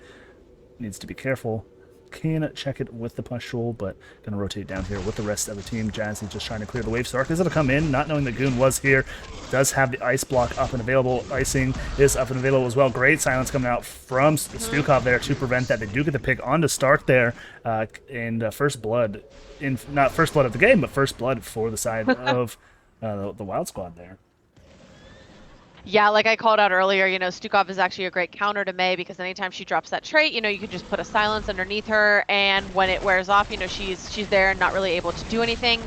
Needs to be careful. Can check it with the pustule, but gonna rotate down here with the rest of the team. Jazzy just trying to clear the wave. Stark is gonna come in, not knowing that Goon was here. Does have the ice block up and available. Icing is up and available as well. Great silence coming out from Stukov there to prevent that. They do get the pick onto Stark there, and first blood, not first blood of the game, but first blood for the side of the Wild Squad there. Yeah, like I called out earlier, you know, Stukov is actually a great counter to Mei because anytime she drops that trait, you know, you can just put a silence underneath her, and when it wears off, you know, she's there and not really able to do anything.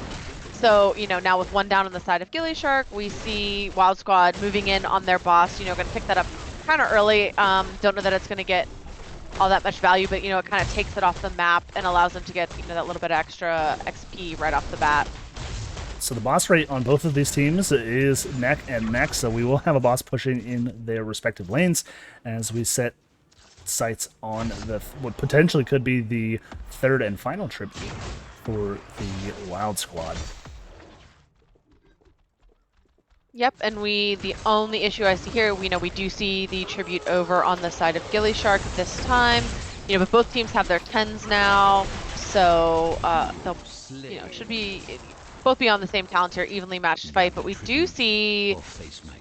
So, you know, now with one down on the side of gillyShark, we see Wild Squad moving in on their boss, you know, going to pick that up kind of early. Don't know that it's going to get all that much value, but, you know, it kind of takes it off the map and allows them to get, you know, that little bit of extra XP right off the bat. So the boss rate on both of these teams is neck and neck, so we will have a boss pushing in their respective lanes as we set sights on what potentially could be the third and final tribute for the Wild Squad. Yep, and the only issue I see here, we do see the tribute over on the side of gillyShark this time. You know, but both teams have their 10s now, so they'll, you know, should be both be on the same talent tier, evenly matched fight. But we do see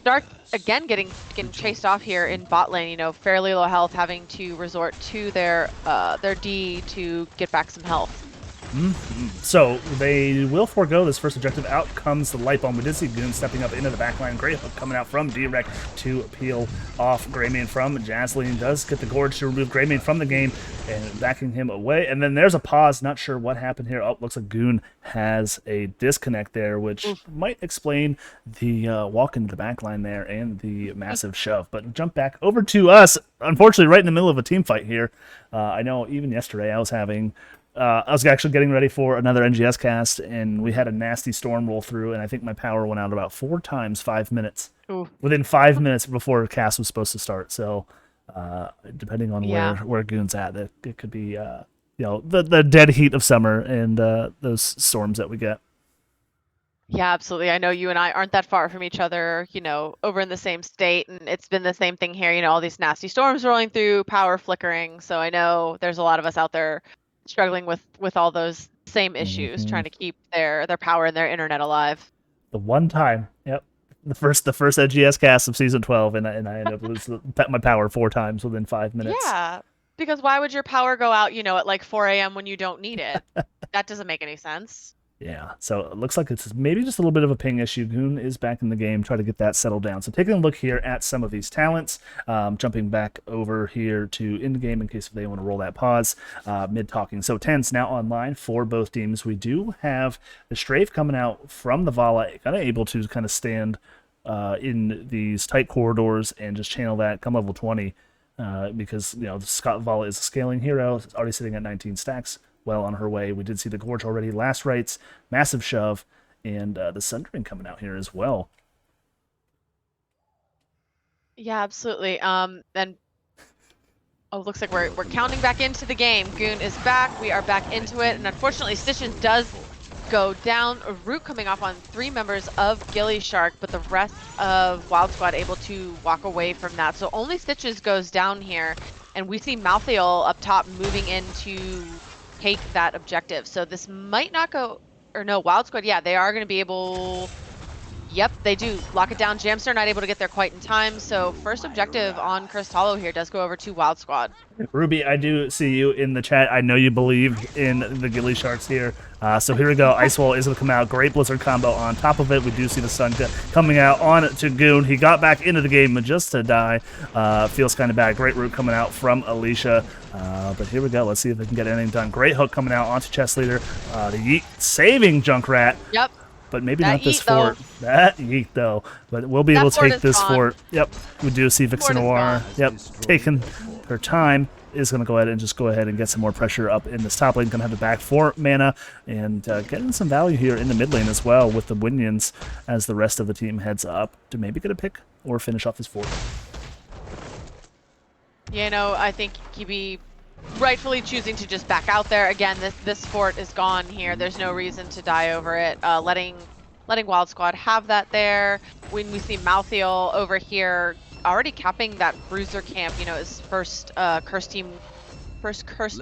Stark again getting chased off here in bot lane. You know, fairly low health, having to resort to their D to get back some health. So they will forego this first objective. Out comes the light bomb. We did see Goon stepping up into the backline. Great hook coming out from D-Rec to peel off Greymane from Jazzleen. Does get the Gorge to remove Greymane from the game and backing him away. And then there's a pause. Not sure what happened here. Oh, looks like Goon has a disconnect there, which might explain the walk into the backline there and the massive shove. But jump back over to us. Unfortunately, right in the middle of a team fight here. I know even yesterday I was actually getting ready for another NGS cast, and we had a nasty storm roll through, and I think my power went out about 4 times, 5 minutes. Ooh. Within 5 minutes before cast was supposed to start. So, depending on where Goon's at, it could be, you know, the dead heat of summer and those storms that we get. Yeah, absolutely. I know you and I aren't that far from each other, you know, over in the same state, and it's been the same thing here, you know, all these nasty storms rolling through, power flickering. So I know there's a lot of us out there struggling with all those same issues, trying to keep their power and their internet alive. The one time, yep, the first NGS cast of season 12, and I ended up losing my power 4 times within 5 minutes. Yeah, because why would your power go out, you know, at like 4 a.m. when you don't need it? That doesn't make any sense. Yeah, so it looks like it's maybe just a little bit of a ping issue. Goon is back in the game, try to get that settled down. So taking a look here at some of these talents, jumping back over here to in-game in case they want to roll that pause, mid-talking. So 10's now online for both teams. We do have the Strafe coming out from the Vala, kind of able to kind of stand in these tight corridors and just channel that come level 20 because, you know, Scott Vala is a scaling hero, it's already sitting at 19 stacks. Well on her way. We did see the Gorge already. Last rites, massive shove, and the Sundering coming out here as well. Yeah, absolutely. And looks like we're counting back into the game. Goon is back. We are back into it, and unfortunately, Stitches does go down. A root coming off on 3 members of gillyShark, but the rest of Wild Squad able to walk away from that. So only Stitches goes down here, and we see Malthael up top moving into take that objective. So this might not go, or no, Wild Squad, yeah, they are going to be able Yep, they do. Lock it down. Jamster not able to get there quite in time. So first objective on Cursed Hollow here does go over to Wild Squad. Ruby, I do see you in the chat. I know you believe in the gillySharks here. So here we go. Ice Wall is going to come out. Great Blizzard combo on top of it. We do see the sun coming out on to Goon. He got back into the game just to die. Feels kind of bad. Great root coming out from Alicia. But here we go. Let's see if they can get anything done. Great hook coming out onto Chess Leader. The Yeet saving Junkrat. Yep. But maybe That not this yeet, though. fort. That Yeet, though. But we'll be That able to fort take is this gone. fort. Yep. We do see Fort Vixen is Noir. gone. Yep. Taking her time. Is going to go ahead and get some more pressure up in this top lane. Going to have the back 4 mana and getting some value here in the mid lane as well with the Winions as the rest of the team heads up to maybe get a pick or finish off this fort. You know, I think Kibi rightfully choosing to just back out there. Again, this fort is gone here. There's no reason to die over it. Letting Wild Squad have that there. When we see Malthiel over here already capping that bruiser camp, you know, his first cursed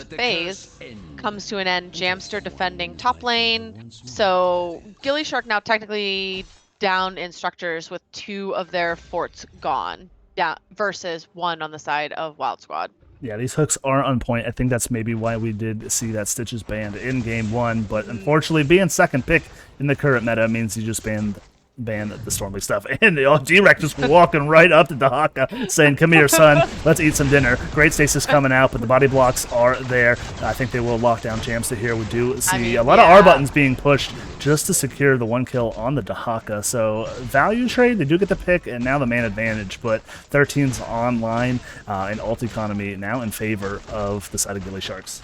phase comes to an end. Jamster defending top lane. So gillyShark now technically down in structures with 2 of their forts gone. Down versus 1 on the side of Wild Squad. Yeah, these hooks are on point. I think that's maybe why we did see that Stitches banned in game 1, but unfortunately being second pick in the current meta means you just ban the Stormly stuff. And D-Rex just walking right up to Dahaka saying, come here, son, let's eat some dinner. Great stasis coming out, but the body blocks are there. I think they will lock down Jamster here. We do see a lot of R buttons being pushed just to secure the 1 kill on the Dahaka. So value trade, they do get the pick, and now the man advantage, but 13's online and ult economy now in favor of the side of gillySharks.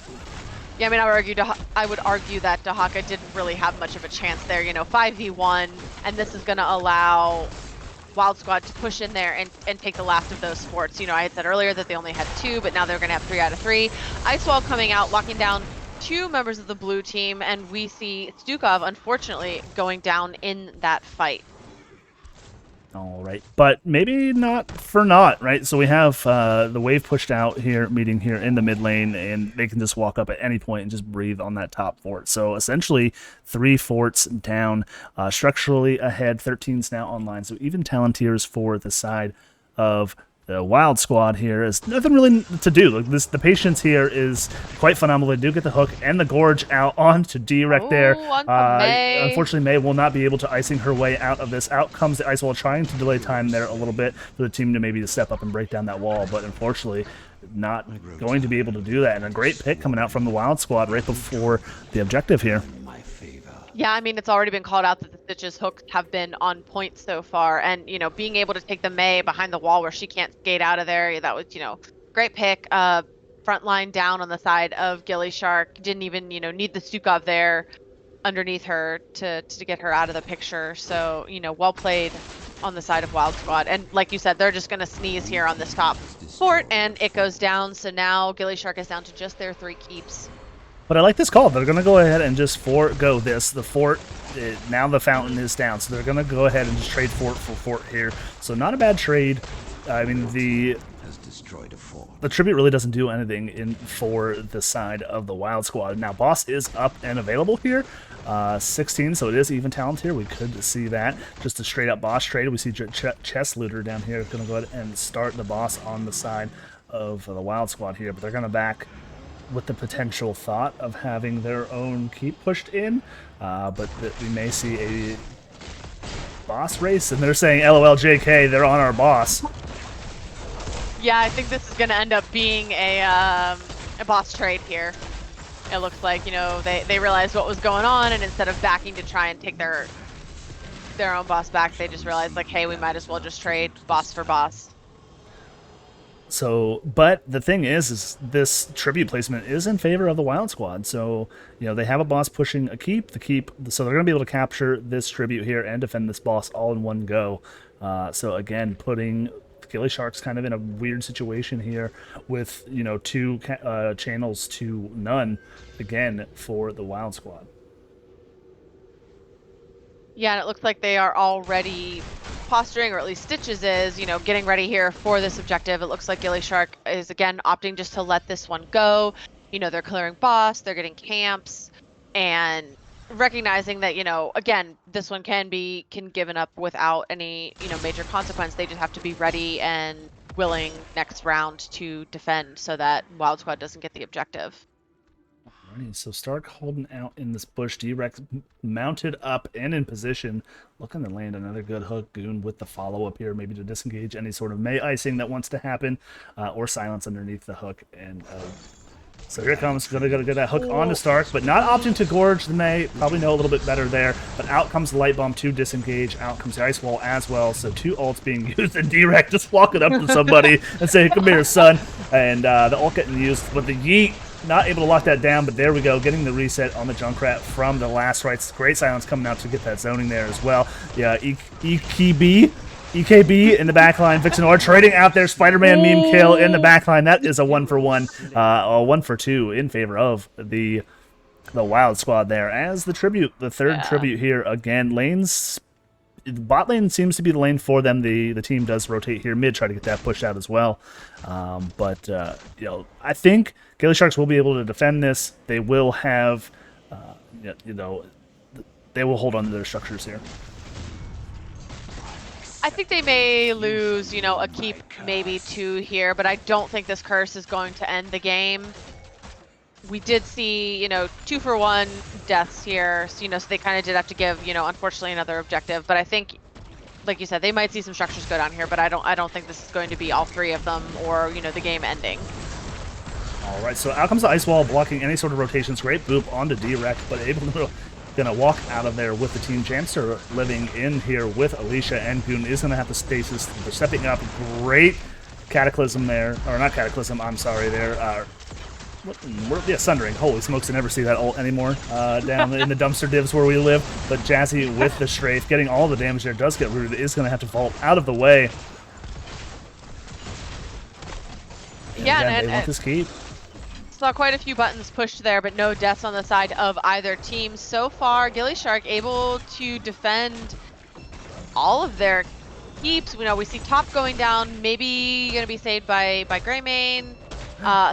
Yeah, I mean, I would argue that Dahaka didn't really have much of a chance there. You know, 5v1, and this is going to allow Wild Squad to push in there and take the last of those forts. You know, I had said earlier that they only had 2, but now they're going to have 3 out of 3. Ice Wall coming out, locking down 2 members of the blue team, and we see Stukov, unfortunately, going down in that fight. All right, but maybe not for naught, right? So we have the wave pushed out here, meeting here in the mid lane, and they can just walk up at any point and just breathe on that top fort. So essentially 3 forts down, structurally ahead, 13's now online. So even Talontiers for the side of the Wild Squad here is nothing really to do. Like the patience here is quite phenomenal. They do get the hook and the Gorge out onto D-Rec there. Unfortunately, Mei will not be able to icing her way out of this. Out comes the Ice Wall, trying to delay time there a little bit for the team to maybe step up and break down that wall, but unfortunately not going to be able to do that. And a great pick coming out from the Wild Squad right before the objective here. Yeah, I mean, it's already been called out that the Stitches hooks have been on point so far. And, you know, being able to take the Mei behind the wall where she can't skate out of there, that was, you know, great pick. Front line down on the side of gillyShark. Didn't even, you know, need the Stukov there underneath her to get her out of the picture. So, you know, well played on the side of Wild Squad. And like you said, they're just going to sneeze here on this top fort, and it goes down. So now gillyShark is down to just their 3 keeps. But I like this call. They're going to go ahead and just forego this. The fort, now the fountain is down, so they're going to go ahead and just trade fort for fort here. So not a bad trade. I mean, the tribute really doesn't do anything for the side of the Wild Squad. Now, boss is up and available here. 16, so it is even talent here. We could see that. Just a straight up boss trade. We see Chess Looter down here is going to go ahead and start the boss on the side of the Wild Squad here, but they're going to back with the potential thought of having their own keep pushed in, but that we may see a boss race, and they're saying LOL JK, they're on our boss. Yeah, I think this is going to end up being a boss trade here. It looks like, you know, they realized what was going on, and instead of backing to try and take their own boss back, they just realized, like, hey, we might as well just trade boss for boss. So, but the thing is this tribute placement is in favor of the Wild Squad. So, you know, they have a boss pushing a keep, so they're going to be able to capture this tribute here and defend this boss all in one go. So again, putting gillySharks kind of in a weird situation here with, you know, 2 channels to none again for the Wild Squad. Yeah, and it looks like they are already posturing, or at least Stitches is, you know, getting ready here for this objective. It looks like gillyShark is, again, opting just to let this one go. You know, they're clearing boss, they're getting camps, and recognizing that, again, this one can be given up without any, major consequence. They just have to be ready and willing next round to defend so that Wild Squad doesn't get the objective. Alrighty, so Stark holding out in this bush. D-Rex mounted up and in position, looking to land another good hook. Goon with the follow-up here, maybe to disengage any sort of May icing that wants to happen, or silence underneath the hook. And so here comes, gonna get that hook onto Stark, but not opting to gorge the May. Probably know a little bit better there, but out comes the light bomb to disengage. Out comes the ice wall as well. So 2 ults being used, and D-Rex just walking up to somebody and saying, "Come here, son." And the ult getting used, but the yeet not able to lock that down. But there we go, getting the reset on the Junkrat from the last rights. Great silence coming out to get that zoning there as well. Yeah, EKB in the backline. Vixenor trading out there. Spider-Man meme kill in the backline. That is a 1-for-1, a 1-for-2 in favor of the Wild Squad there. As the tribute, the third tribute here again. Lanes, bot lane seems to be the lane for them. The team does rotate here mid, try to get that pushed out as well. But I think gillySharks will be able to defend this. They will have, they will hold on to their structures here. I think they may lose, a keep, maybe 2 here, but I don't think this curse is going to end the game. We did see, 2-for-1 deaths here, so they kind of did have to give, unfortunately another objective. But I think, like you said, they might see some structures go down here, but I don't think this is going to be all 3 of them or, the game ending. All right, so out comes the ice wall, blocking any sort of rotations. Great boop onto D-Rex, but able to gonna walk out of there with the team. Jamster living in here with Alicia, and Goon is gonna have to stasis. They're stepping up. Great cataclysm there, or not cataclysm. I'm sorry there. Yeah, sundering. Holy smokes! I never see that ult anymore down in the dumpster divs where we live. But Jazzy with the strafe, getting all the damage there. Does get rooted. Is gonna have to vault out of the way. And yeah, again, they want this keep. Saw quite a few buttons pushed there, but no deaths on the side of either team. So far, gillyShark able to defend all of their keeps. We see top going down, maybe going to be saved by Greymane.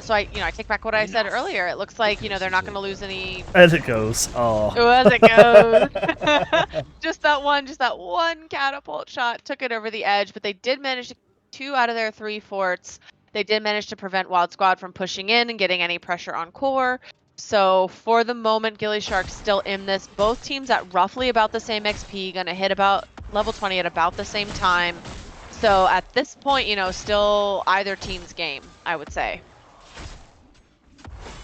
So I take back what I said earlier. It looks like, they're not going to lose any. As it goes. Oh. As it goes. just that one catapult shot took it over the edge, but they did manage to 2 out of their 3 forts. They did manage to prevent Wild Squad from pushing in and getting any pressure on core. So for the moment, gillySharks still in this. Both teams at roughly about the same XP, going to hit about level 20 at about the same time. So at this point, still either team's game, I would say.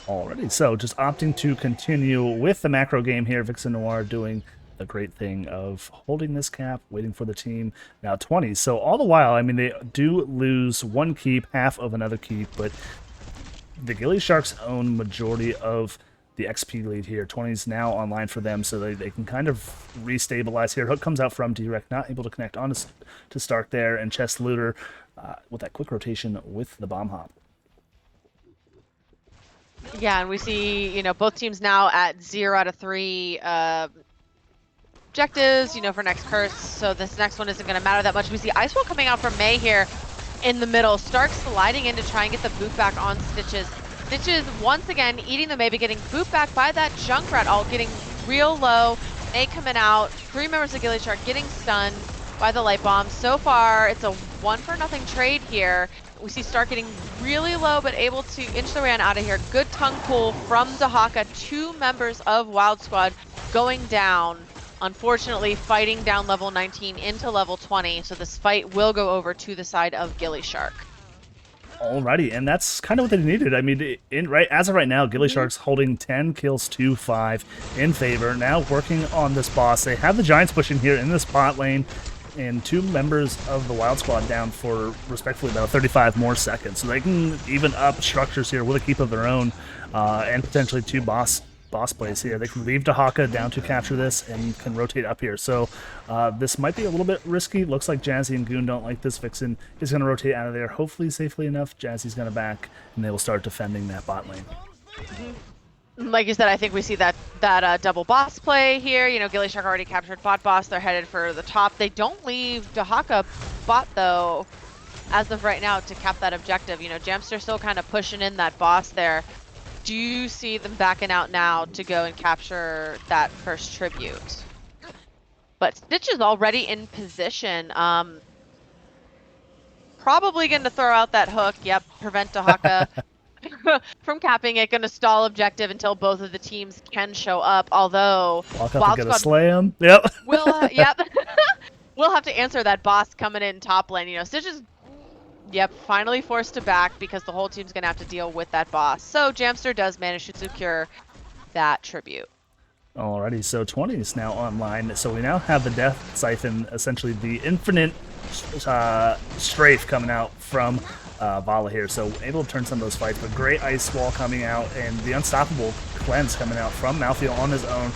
Alrighty, so just opting to continue with the macro game here. Vixen Noir doing the great thing of holding this cap, waiting for the team. Now 20. So all the while, I mean, they do lose 1 keep, half of another keep, but the gillySharks own majority of the XP lead here. 20 is now online for them, so they can kind of restabilize here. Hook comes out from D-Rex, not able to connect on to Stark there, and Chest Looter with that quick rotation with the bomb hop. Yeah, and we see, both teams now at 0 out of 3 objectives, for next curse. So this next one isn't going to matter that much. We see Ice Wall coming out from May here in the middle. Stark sliding in to try and get the boot back on Stitches. Stitches once again eating the May, but getting boot back by that Junkrat ult, getting real low. May coming out. 3 members of gillyShark getting stunned by the light bomb. So far, it's a 1-for-0 trade here. We see Stark getting really low, but able to inch their way on out of here. Good tongue pull from Dahaka. 2 members of Wild Squad going down. Unfortunately, fighting down level 19 into level 20. So this fight will go over to the side of gillyShark. Alrighty, and that's kind of what they needed. I mean, as of right now, gillySharks holding 10 kills to 5 in favor. Now working on this boss. They have the Giants pushing here in this bot lane, and 2 members of the Wild Squad down for, respectfully, about 35 more seconds. So they can even up structures here with a keep of their own, and potentially 2 boss plays here. They can leave Dahaka down to capture this and can rotate up here. So this might be a little bit risky. Looks like Jazzy and Goon don't like this. Vixen is going to rotate out of there, hopefully safely enough. Jazzy's going to back, and they will start defending that bot lane. Like you said, I think we see that double boss play here. gillyShark already captured bot boss. They're headed for the top. They don't leave Dahaka bot, though, as of right now, to cap that objective. Jamster still kind of pushing in that boss there. do see them backing out now to go and capture that first tribute. But Stitch is already in position. Probably going to throw out that hook. Yep, prevent Dahaka from capping it. Going to stall objective until both of the teams can show up. Although Walk up and Wild get a Squad slam. Yep. will, yep, we'll have to answer that boss coming in top lane. You know, Stitch is, yep, finally forced to back because the whole team's going to have to deal with that boss. So Jamster does manage to secure that tribute. Alrighty, so 20 is now online. So we now have the Death Siphon, essentially the infinite strafe coming out from Vala here. So able to turn some of those fights, but great ice wall coming out and the unstoppable cleanse coming out from Malthael on his own.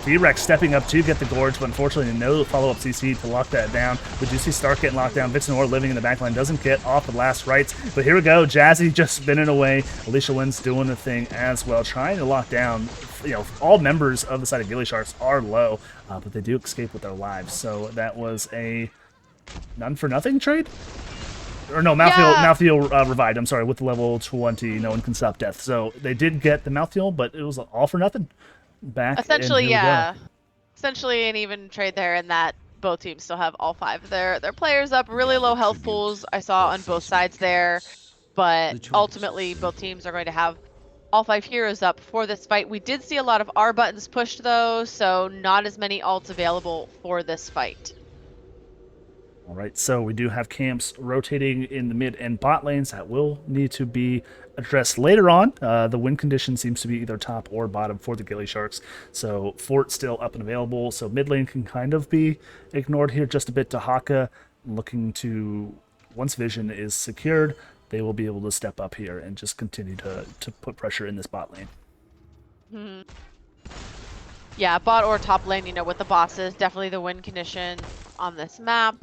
D-Rex stepping up to get the Gorge, but unfortunately no follow-up CC to lock that down. We do see Stark getting locked down. Vixen Or living in the backline doesn't get off the last rights, but here we go. Jazzy just spinning away. Alicia Wynn's doing the thing as well, trying to lock down. You know, all members of the side of gillySharks are low, but they do escape with their lives. So that was a none-for-nothing trade? Or no, Malthael revived, I'm sorry, with the level 20, no one can stop death. So they did get the Malthael, but it was all for nothing. Back essentially, yeah. Essentially an even trade there in that both teams still have all 5 of their players up. Really low health pools I saw on both sides there. But ultimately, both teams are going to have all 5 heroes up for this fight. We did see a lot of R buttons pushed, though, so not as many ults available for this fight. All right, so we do have camps rotating in the mid and bot lanes that will need to be addressed later on. The win condition seems to be either top or bottom for the gillySharks. So Fort still up and available. So mid lane can kind of be ignored here just a bit. Dahaka looking to, once vision is secured, they will be able to step up here and just continue to put pressure in this bot lane. Mm-hmm. Yeah, bot or top lane, you know, with the bosses, definitely the win condition on this map.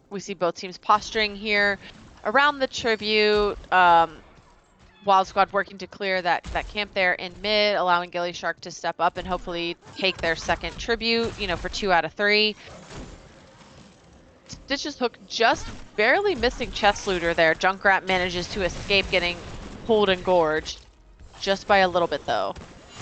We see both teams posturing here around the tribute. Wild Squad working to clear that camp there in mid, allowing gillyShark to step up and hopefully take their second tribute, you know, for 2 out of 3. Stitch's hook just barely missing chest looter there. Junkrat manages to escape getting pulled and gorged just by a little bit, though.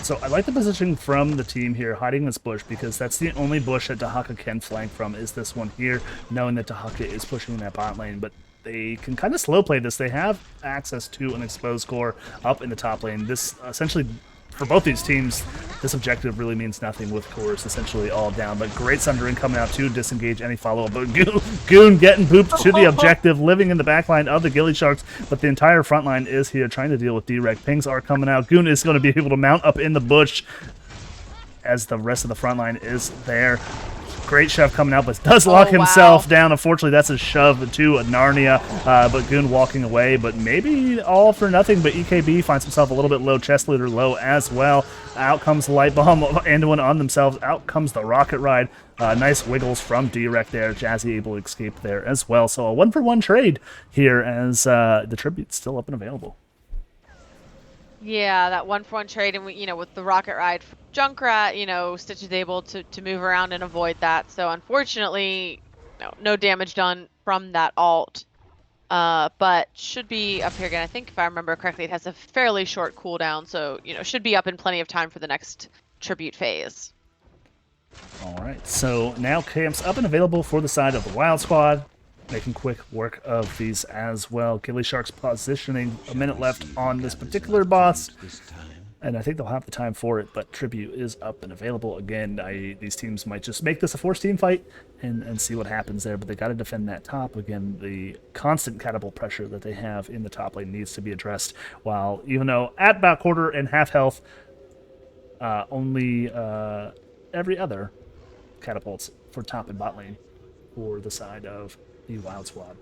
So I like the positioning from the team here, hiding this bush, because that's the only bush that Dahaka can flank from, is this one here, knowing that Dahaka is pushing that bot lane. But they can kind of slow play this. They have access to an exposed core up in the top lane. This essentially, for both these teams, this objective really means nothing with cores essentially all down. But great sundering coming out to disengage any follow-up. But Goon getting pooped to the objective, living in the backline of the gillySharks. But the entire front line is here trying to deal with D-Rec. Pings are coming out. Goon is going to be able to mount up in the bush as the rest of the front line is there. Great shove coming out, but does lock himself down. Unfortunately, that's a shove to a Narnia, but Goon walking away, but maybe all for nothing. But EKB finds himself a little bit low, chest looter low as well. Out comes the Light Bomb, and one on themselves. Out comes the Rocket Ride. Nice wiggles from D-Rec there. Jazzy able to escape there as well. So a 1-for-1 trade here as the tribute's still up and available. Yeah, that 1-for-1 trade, and we, you know, with the Rocket Ride Junkrat, you know, Stitch is able to move around and avoid that. So unfortunately, no damage done from that ult. But should be up here again. I think if I remember correctly, it has a fairly short cooldown, so you know, should be up in plenty of time for the next tribute phase. All right, so now camps up and available for the side of the Wild Squad. Making quick work of these as well. gillySharks positioning, a minute left on this particular boss. And I think they'll have the time for it, but Tribute is up and available again. These teams might just make this a 4-team fight and see what happens there, but they got to defend that top. Again, the constant catapult pressure that they have in the top lane needs to be addressed, while even though at about quarter and half health, only every other catapults for top and bot lane for the side of the Wild Squad.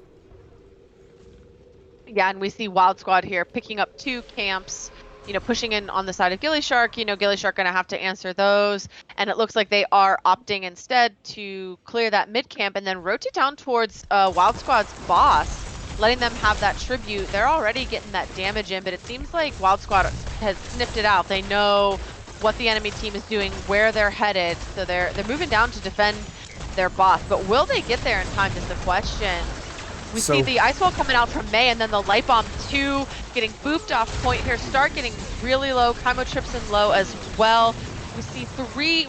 Yeah, and we see Wild Squad here picking up 2 camps, you know, pushing in on the side of gillyShark. You know, gillyShark going to have to answer those. And it looks like they are opting instead to clear that mid camp and then rotate down towards Wild Squad's boss, letting them have that tribute. They're already getting that damage in, but it seems like Wild Squad has sniffed it out. They know what the enemy team is doing, where they're headed. So they're moving down to defend their boss. But will they get there in time is the question. We see the ice wall coming out from May, and then the light bomb 2 getting booped off point here. Stark getting really low. Kaimo trips in low as well. We see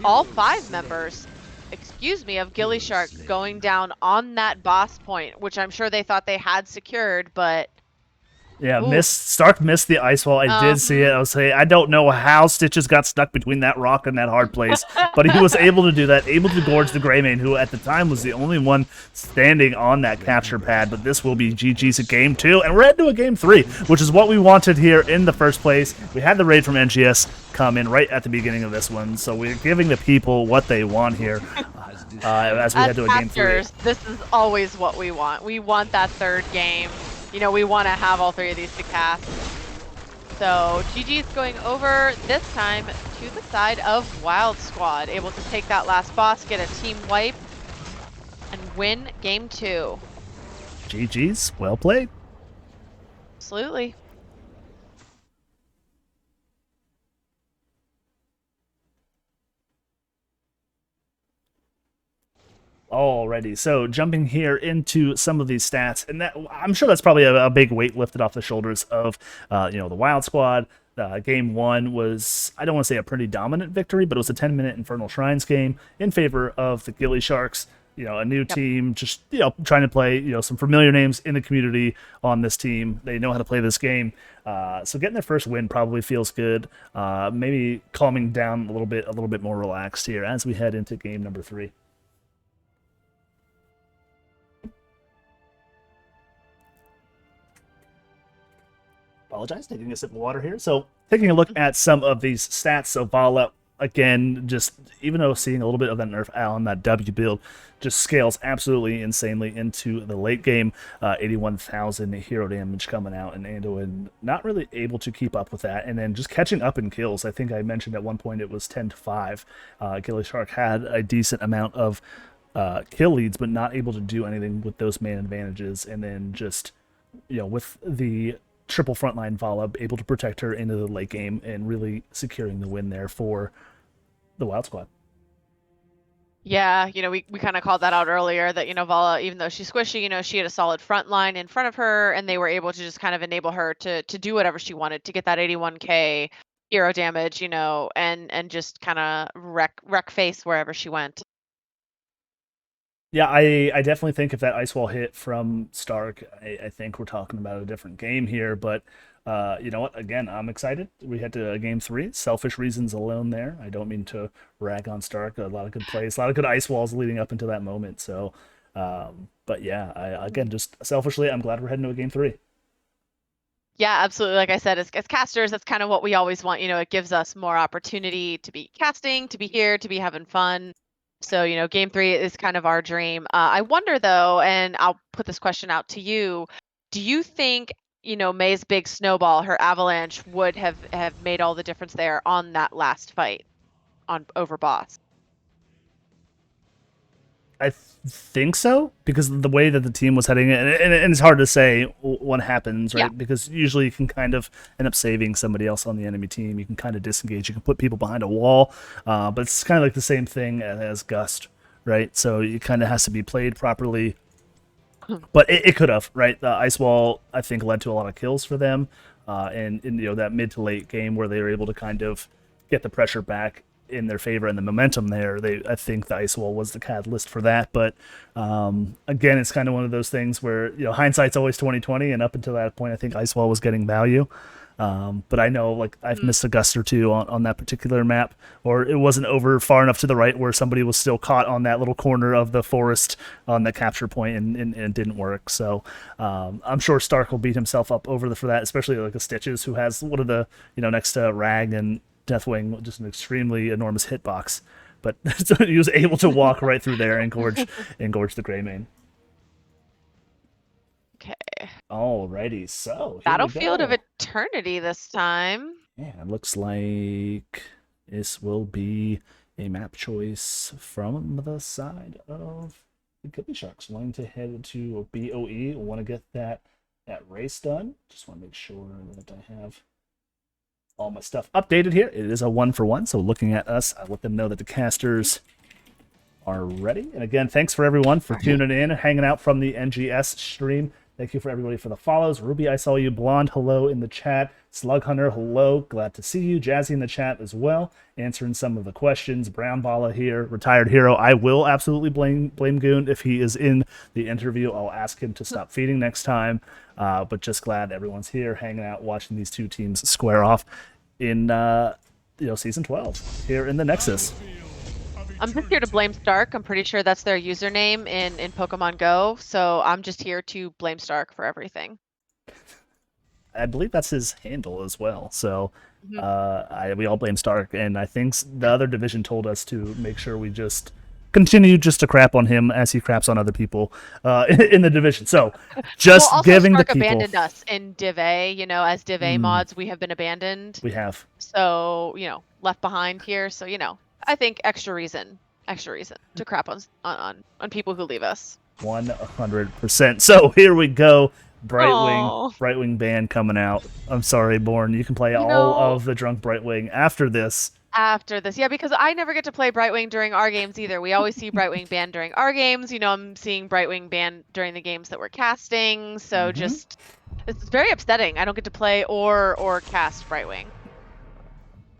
all 5 members, excuse me, of gillySharks going down on that boss point, which I'm sure they thought they had secured, but Yeah, Stark missed the ice wall. I did see it. I was saying, I don't know how Stitches got stuck between that rock and that hard place, but he was able to do that, able to gorge the Greymane, who at the time was the only one standing on that capture pad. But this will be GG's at game 2, and we're heading to a game 3, which is what we wanted here in the first place. We had the raid from NGS come in right at the beginning of this one, so we're giving the people what they want here as we head to a game 3. This is always what we want. We want that 3rd game. You know, we want to have all 3 of these to cast. So GG's going over this time to the side of Wild Squad, able to take that last boss, get a team wipe, and win game 2. GG's, well played. Absolutely. Alrighty, so jumping here into some of these stats, and that I'm sure that's probably a big weight lifted off the shoulders of the Wild Squad. Game 1 was, I don't want to say a pretty dominant victory, but it was a 10-minute Infernal Shrines game in favor of the gillySharks. You know, a new team, just trying to play some familiar names in the community on this team. They know how to play this game, so getting their first win probably feels good. Maybe calming down a little bit more relaxed here as we head into game number 3. Apologize, taking a sip of water here. So taking a look at some of these stats. So Vala, again, just even though seeing a little bit of that nerf on that W build, just scales absolutely insanely into the late game. 81,000 hero damage coming out, and Anduin not really able to keep up with that. And then just catching up in kills. I think I mentioned at one point it was 10-5. gillyShark had a decent amount of kill leads, but not able to do anything with those man advantages. And then just, with the triple frontline Vala able to protect her into the late game and really securing the win there for the Wild Squad. Yeah, we kind of called that out earlier that, Vala, even though she's squishy, she had a solid front line in front of her, and they were able to just kind of enable her to do whatever she wanted to get that 81k hero damage, and just kind of wreck face wherever she went. Yeah, I definitely think if that ice wall hit from Stark, I think we're talking about a different game here. But you know what? Again, I'm excited. We head to game 3. Selfish reasons alone there. I don't mean to rag on Stark. A lot of good plays, a lot of good ice walls leading up into that moment. So, but yeah, again, just selfishly, I'm glad we're heading to a game 3. Yeah, absolutely. Like I said, as casters, that's kind of what we always want. It gives us more opportunity to be casting, to be here, to be having fun. So, game 3 is kind of our dream. I wonder, though, and I'll put this question out to you. Do you think, May's big snowball, her avalanche, would have made all the difference there on that last fight over boss? I think so, because of the way that the team was heading in, and it's hard to say what happens, right? Yeah. Because usually you can kind of end up saving somebody else on the enemy team. You can kind of disengage. You can put people behind a wall, but it's kind of like the same thing as Gust, right? So it kind of has to be played properly. But it could have, right? The ice wall, I think, led to a lot of kills for them, and in that mid to late game where they were able to kind of get the pressure back in their favor and the momentum there. I think the ice wall was the catalyst for that. But again, it's kind of one of those things where hindsight's always 20/20, and up until that point, I think ice wall was getting value. But I know, like, I've missed a gust or two on that particular map, or it wasn't over far enough to the right where somebody was still caught on that little corner of the forest on the capture point, and it didn't work. So I'm sure Stark will beat himself up for that, especially like a Stitches, who has one of the next to Rag and Deathwing, just an extremely enormous hitbox. But so he was able to walk right through there and gorge the Greymane. Okay. Alrighty, so Battlefield of Eternity this time. Yeah, it looks like this will be a map choice from the side of the gillySharks. Wanting to head to BOE, want to get that race done. Just want to make sure that I have all my stuff updated here. It is a 1-for-1, so looking at us, I let them know that the casters are ready. And again, thanks for everyone for tuning in and hanging out from the NGS stream Thank you for everybody for the follows. Ruby, I saw you. Blonde, hello in the chat. Slug Hunter, hello. Glad to see you. Jazzy in the chat as well, answering some of the questions. Brown Bala here, retired hero. I will absolutely blame Goon if he is in the interview. I'll ask him to stop feeding next time. But just glad everyone's here, hanging out, watching these two teams square off in season 12 here in the Nexus. I'm just here to blame Stark. I'm pretty sure that's their username in Pokemon Go. So I'm just here to blame Stark for everything. I believe that's his handle as well. So we all blame Stark, and I think the other division told us to make sure we just continue just to crap on him as he craps on other people in the division. So just also giving Stark the people abandoned us in Div A. As Div A mods, we have been abandoned. We have. So left behind here. So I think extra reason to crap on people who leave us. 100%. So here we go. Brightwing band coming out. I'm sorry, Born. You can play all of the drunk Brightwing after this. Yeah, because I never get to play Brightwing during our games either. We always see Brightwing banned during our games. I'm seeing Brightwing banned during the games that we're casting. So it's very upsetting. I don't get to play or cast Brightwing.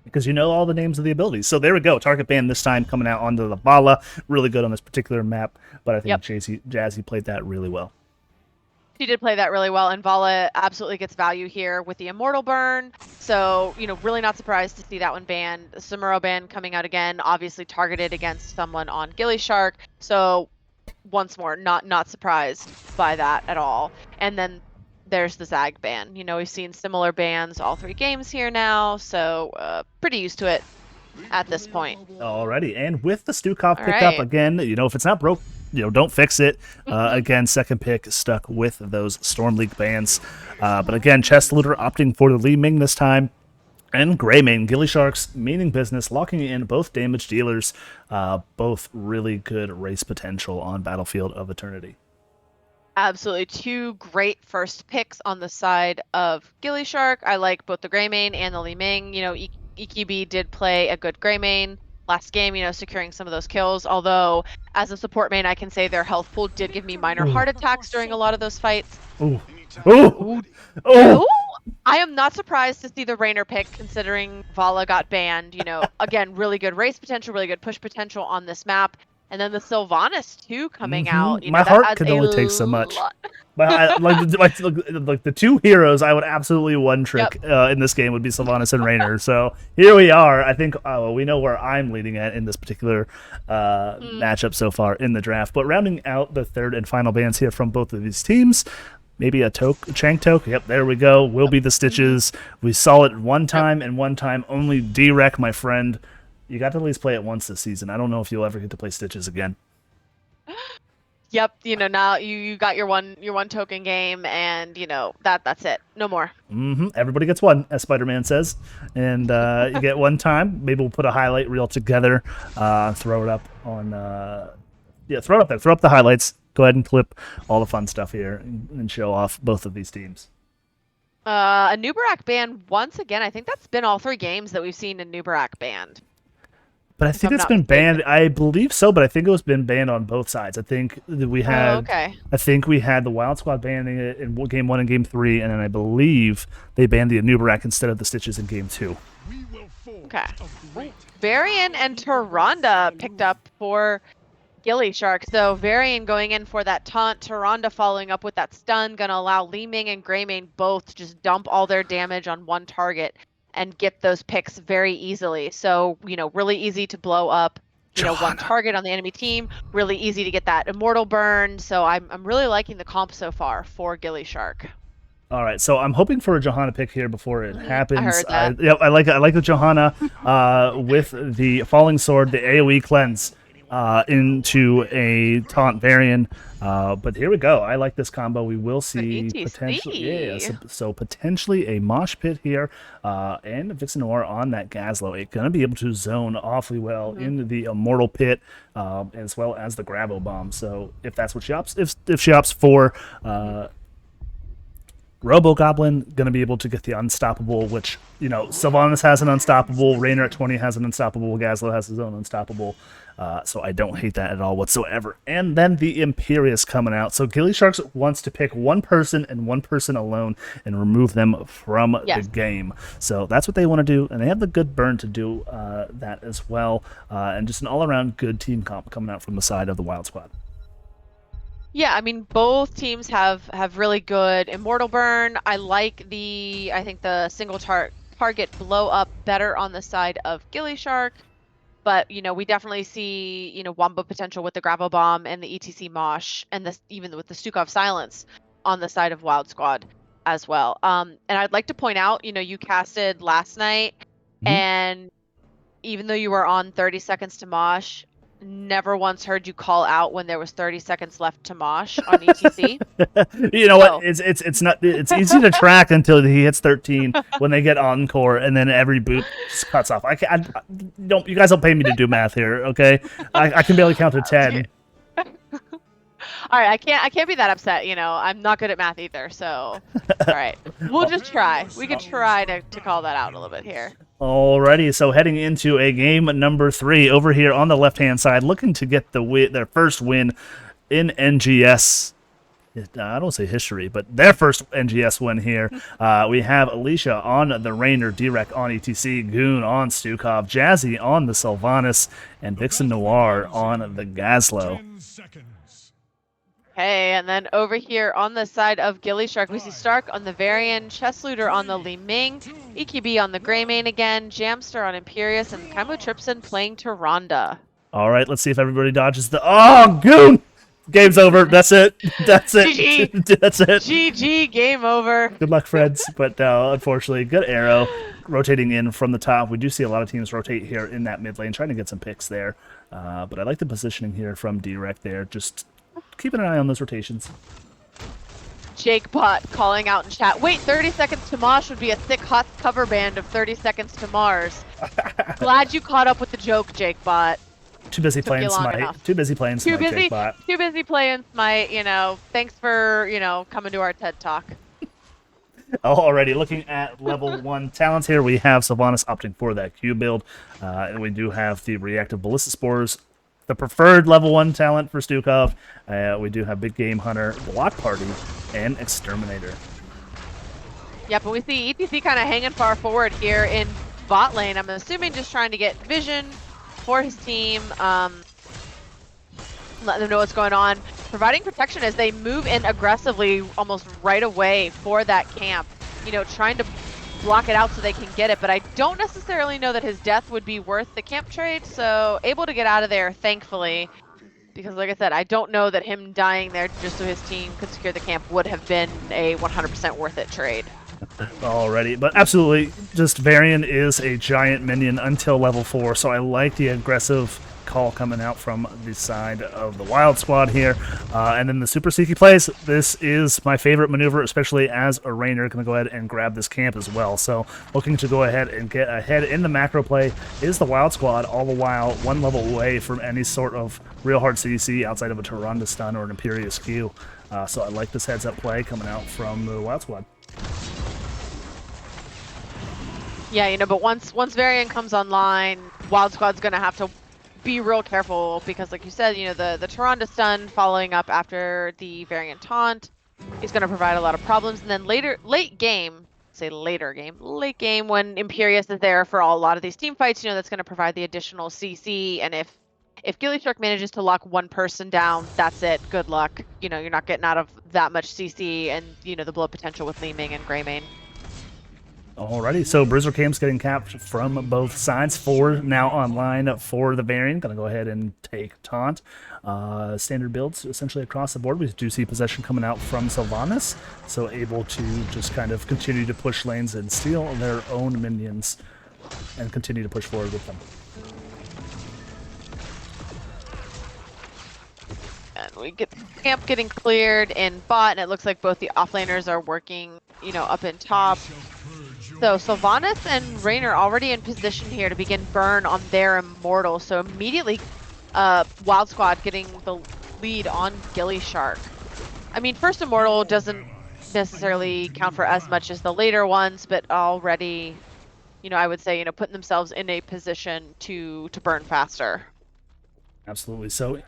Because you know all the names of the abilities. So there we go. Target ban this time coming out onto the Bala. Really good on this particular map. But I think Jazzy played that really well. She did play that really well, and Vala absolutely gets value here with the Immortal Burn. So, really not surprised to see that one banned. The Samuro ban coming out again, obviously targeted against someone on gillyShark. So, once more, not surprised by that at all. And then there's the Zag ban. We've seen similar bans all 3 games here now, so pretty used to it at this point. Alrighty, and with the Stukov pickup again, if it's not broke, don't fix it. Again, second pick stuck with those Storm League bans. But again, Chest Looter opting for the Li Ming this time. And Greymane, gillySharks, meaning business, locking in both damage dealers. Both really good race potential on Battlefield of Eternity. Absolutely. 2 great first picks on the side of gillyShark. I like both the Greymane and the Li Ming. EQB did play a good Greymane last game, securing some of those kills. Although, as a support main, I can say their health pool did give me minor heart attacks during a lot of those fights. Ooh. I am not surprised to see the Rainer pick, considering Vala got banned. Again, really good race potential, really good push potential on this map. And then the Sylvanas too coming out. My heart could only take so much. Like the 2 heroes I would absolutely one trick in this game would be Sylvanas and Rainer. So here we are. I think we know where I'm leading at in this particular matchup so far in the draft. But rounding out the third and final bans here from both of these teams, maybe a Chang Toke. Yep, there we go. Will be the Stitches. We saw it one time and one time only. D-Rec, my friend. You got to at least play it once this season. I don't know if you'll ever get to play Stitches again. Yep, now you got your one token game, and that's it. No more. Everybody gets one, as Spider-Man says, and you get one time. Maybe we'll put a highlight reel together. Throw it up on. Throw it up there. Throw up the highlights. Go ahead and clip all the fun stuff here and show off both of these teams. A Nubarak ban once again. I think that's been all 3 games that we've seen a Nubarak banned. But I think it's been banned. I believe so, but I think it was been banned on both sides. I think that we had. I think we had the Wild Squad banning it in game 1 and game 3, and then I believe they banned the Nubarak instead of the Stitches in game 2. Okay. Varian and Tyrande picked up for gillySharks. So Varian going in for that taunt. Tyrande following up with that stun, gonna allow Li Ming and Greymane both to just dump all their damage on one target and get those picks very easily. So, really easy to blow up, one target on the enemy team, really easy to get that Immortal Burn. So I'm really liking the comp so far for gillyShark. All right, so I'm hoping for a Johanna pick here before it happens. I heard that. I like the Johanna with the Falling Sword, the AoE cleanse into a taunt Varian. But here we go. I like this combo. We will see potentially, so potentially a mosh pit here, and Vixen Noir on that Gazlo. It's gonna be able to zone awfully well into the Immortal Pit, as well as the Gravo Bomb. So if that's what she opts, if she opts for Robo Goblin going to be able to get the Unstoppable, which, you know, Sylvanas has an Unstoppable, Raynor at 20 has an Unstoppable, Gazlo has his own Unstoppable. So I don't hate that at all whatsoever. And then the Imperius coming out. So gillySharks wants to pick one person and one person alone and remove them from the game. So that's what they want to do, and they have the good burn to do that as well. And just an all-around good team comp coming out from the side of the Wild Squad. Yeah, I mean, both teams have really good Immortal Burn. I think the single target blow up better on the side of gillyShark. But, you know, we definitely see, you know, Wombo potential with the Gravel Bomb and the ETC Mosh, and even with the Stukov Silence on the side of Wild Squad as well. And I'd like to point out, you know, you casted last night, and even though you were on 30 seconds to Mosh, never once heard you call out when there was 30 seconds left to Mosh on ETC. You know what? It's easy to track until he hits 13 when they get encore, and then every boot just cuts off. Don't you guys don't pay me to do math here, okay? I can barely count to 10. All right, I can't be that upset. You know, I'm not good at math either. So, all right, we'll just try. We can try to call that out a little bit here. Alrighty, so heading into a game number 3 over here on the left-hand side, looking to get their first win in NGS. I don't say history, but their first NGS win here. We have Alicia on the Raynor, Direk on ETC, Goon on Stukov, Jazzy on the Sylvanas, and Vixen Noir on the Gazlo. Okay, and then over here on the side of gillyShark, we see Stark on the Varian, Chess Looter on the Li Ming, EQB on the Greymane again, Jamster on Imperius, and Kaimo Tripson playing Tyrande. All right, let's see if everybody dodges the... Oh, Goon! Game's over. That's it. That's it. GG. That's it. GG, game over. Good luck, friends. But unfortunately, good arrow rotating in from the top. We do see a lot of teams rotate here in that mid lane, trying to get some picks there. But I like the positioning here from Direct there. Just keeping an eye on those rotations. Jake Bot calling out in chat. Wait, 30 seconds to Mosh would be a thick hot cover band of 30 seconds to Mars. Glad you caught up with the joke, Jake Bot. Too busy playing Smite. Too busy playing Smite, Jake Bot. Too busy playing Smite, you know. Thanks for, you know, coming to our TED Talk. Alrighty, looking at level 1 talents here, we have Sylvanas opting for that Q build. And we do have the Reactive Ballista Spores, the preferred level 1 talent for Stukov. We do have Big Game Hunter, Block Party, and Exterminator. Yeah, but we see ETC kind of hanging far forward here in bot lane. I'm assuming just trying to get vision for his team, let them know what's going on, providing protection as they move in aggressively almost right away for that camp, you know, trying to block it out so they can get it, but I don't necessarily know that his death would be worth the camp trade, so able to get out of there, thankfully, because like I said, I don't know that him dying there just so his team could secure the camp would have been a 100% worth it trade. Already, but absolutely, just Varian is a giant minion until level 4, so I like the aggressive call coming out from the side of the Wild Squad here. And then the Super Seeky plays, this is my favorite maneuver, especially as a Raynor. Going to go ahead and grab this camp as well. So looking to go ahead and get ahead in the macro play is the Wild Squad, all the while one level away from any sort of real hard CDC outside of a Tyrande stun or an Imperius Q. So I like this heads-up play coming out from the Wild Squad. Yeah, you know, but once Varian comes online, Wild Squad's going to have to be real careful because, like you said, you know, the Tyrande stun following up after the Varian taunt is going to provide a lot of problems. And then late game when Imperius is there for a lot of these team fights, you know, that's going to provide the additional CC. And if gillyShark manages to lock one person down, that's it. Good luck. You know, you're not getting out of that much CC and, you know, the blow potential with Li Ming and Greymane. Alrighty, so Bruiser Cam's getting capped from both sides. 4 now online for the Varian. Gonna go ahead and take taunt. Standard builds essentially across the board. We do see possession coming out from Sylvanas, so able to just kind of continue to push lanes and steal their own minions and continue to push forward with them. And we get camp getting cleared in bot, and it looks like both the offlaners are working, you know, up in top. So Sylvanas and Raynor already in position here to begin burn on their Immortal. So immediately, Wild Squad getting the lead on gillyShark. I mean, first Immortal doesn't necessarily count for as much as the later ones, but already, I would say, putting themselves in a position to burn faster. Absolutely. So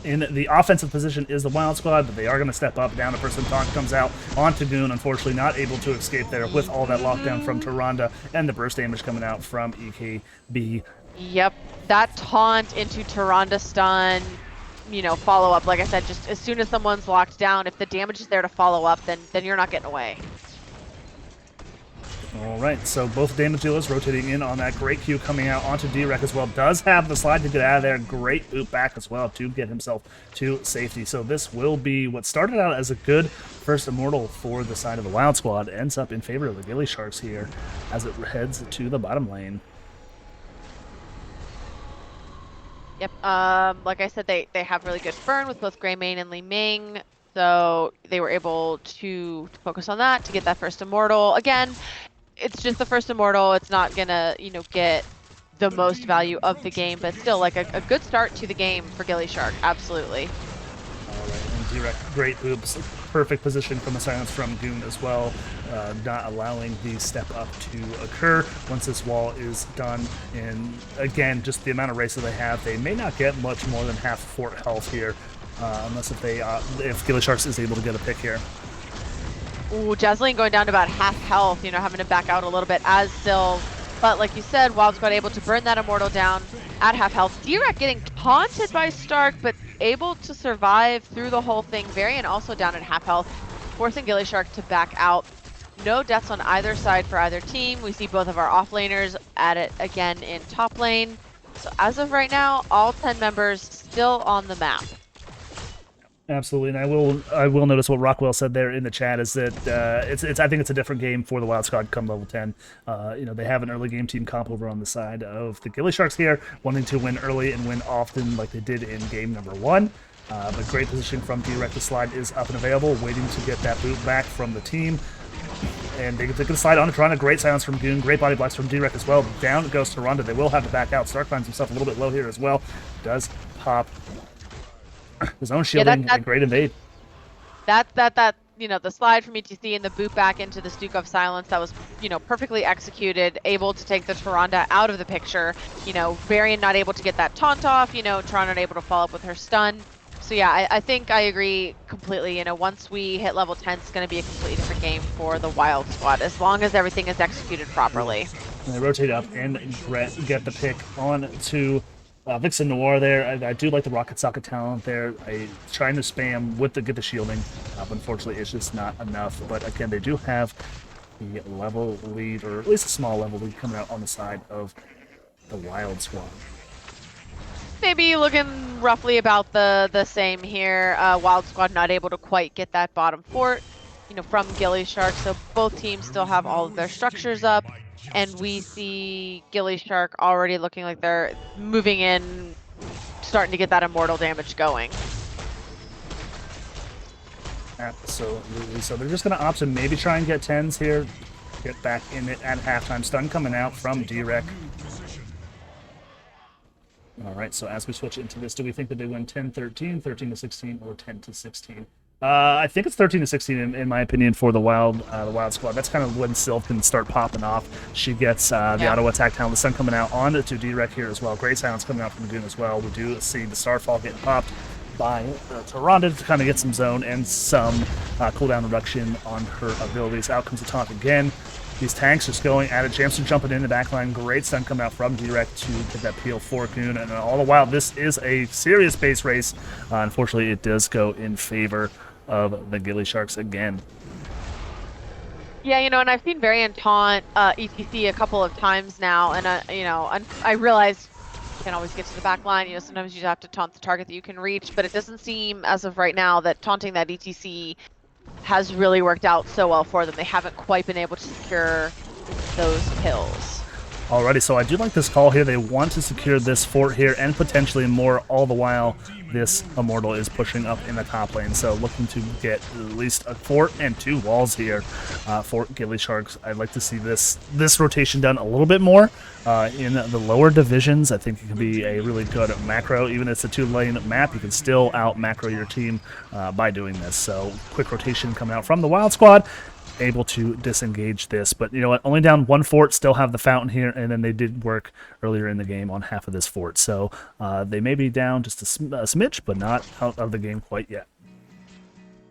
in the offensive position is the Wild Squad, but they are going to step up. Down a person, Taunt comes out onto Goon, unfortunately not able to escape there with all that lockdown from Tyrande and the burst damage coming out from EKB. Yep, that taunt into Tyrande stun, follow up. Like I said, just as soon as someone's locked down, if the damage is there to follow up, then you're not getting away. All right, so both damage dealers rotating in on that. Great Q coming out onto D-Rec as well. Does have the slide to get out of there. Great boot back as well to get himself to safety. So this will be what started out as a good first Immortal for the side of the Wild Squad. Ends up in favor of the gillySharks here as it heads to the bottom lane. Yep, like I said, they have really good burn with both Greymane and Li Ming. So they were able to focus on that to get that first Immortal. Again, it's just the first Immortal. It's not gonna, get the most value of the game, but still, like a good start to the game for gillyShark. Absolutely. All right, and D-Rec, great boops. Perfect position from the silence from Goon as well, not allowing the step up to occur once this wall is done. And again, just the amount of races they have, they may not get much more than half fort health here, unless if gillySharks is able to get a pick here. Ooh, Jasleen going down to about half health, having to back out a little bit as Syl. But like you said, Wild Squad able to burn that Immortal down at half health. D-Rec getting taunted by Stark, but able to survive through the whole thing. Varian also down at half health, forcing gillyShark to back out. No deaths on either side for either team. We see both of our offlaners at it again in top lane. So as of right now, all 10 members still on the map. Absolutely, and I will notice what Rockwell said there in the chat is that I think it's a different game for the Wild Squad come level 10. They have an early game team comp over on the side of the gillySharks here, wanting to win early and win often like they did in game number 1. But great position from D-Rec. The slide is up and available, waiting to get that boot back from the team. And they can slide on to Tyrande. Great silence from Goon. Great body blocks from D-Rec as well. Down goes Tyrande. They will have to back out. Stark finds himself a little bit low here as well. Does pop his own shielding and great invade. The slide from ETC and the boot back into the Stukov silence, that was, perfectly executed, able to take the Tyrande out of the picture. Varian not able to get that taunt off, Tyrande not able to follow up with her stun. So yeah, I think I agree completely. Once we hit level 10, it's going to be a completely different game for the Wild Squad, as long as everything is executed properly. And they rotate up and get the pick on to Vixen Noir there. I do like the Rocket Socket talent there. Trying to spam get the shielding. Unfortunately, it's just not enough. But again, they do have the level lead, or at least a small level lead, coming out on the side of the Wild Squad. Maybe looking roughly about the same here. Wild Squad not able to quite get that bottom fort, from gillyShark. So both teams still have all of their structures up. And we see gillyShark already looking like they're moving in, starting to get that Immortal damage going. Absolutely. So they're just going to opt to maybe try and get 10s here. Get back in it at halftime. Stun coming out from D-Rec. All right, so as we switch into this, do we think that they win 10-13, 13-16, or 10-16? I think it's 13-16 in my opinion for the Wild Squad. That's kind of when Sylph can start popping off. She gets the auto attack talent, the sun coming out on to D-Rec here as well. Great silence coming out from Goon as well. We do see the Starfall getting popped by Tyrande to kind of get some zone and some cooldown reduction on her abilities. Out comes the taunt again. These tanks just going at it. Jamster jumping in the backline. Great stun coming out from D-Rec to get that peel for Goon. And all the while, this is a serious base race. Unfortunately, it does go in favor of the gillySharks again. Yeah, and I've seen Varian taunt ETC a couple of times now, and I realize you can't always get to the back line. Sometimes you have to taunt the target that you can reach, but it doesn't seem as of right now that taunting that ETC has really worked out so well for them. They haven't quite been able to secure those kills. Alrighty, so I do like this call here. They want to secure this fort here and potentially more, all the while this Immortal is pushing up in the top lane. So looking to get at least a fort and 2 walls here for gillySharks. I'd like to see this rotation done a little bit more in the lower divisions. I think it can be a really good macro. Even if it's a 2-lane map, you can still out macro your team by doing this. So quick rotation coming out from the Wild Squad, able to disengage this. But you know what, only down 1 fort, still have the fountain here, and then they did work earlier in the game on half of this fort. So they may be down just a smidge, but not out of the game quite yet.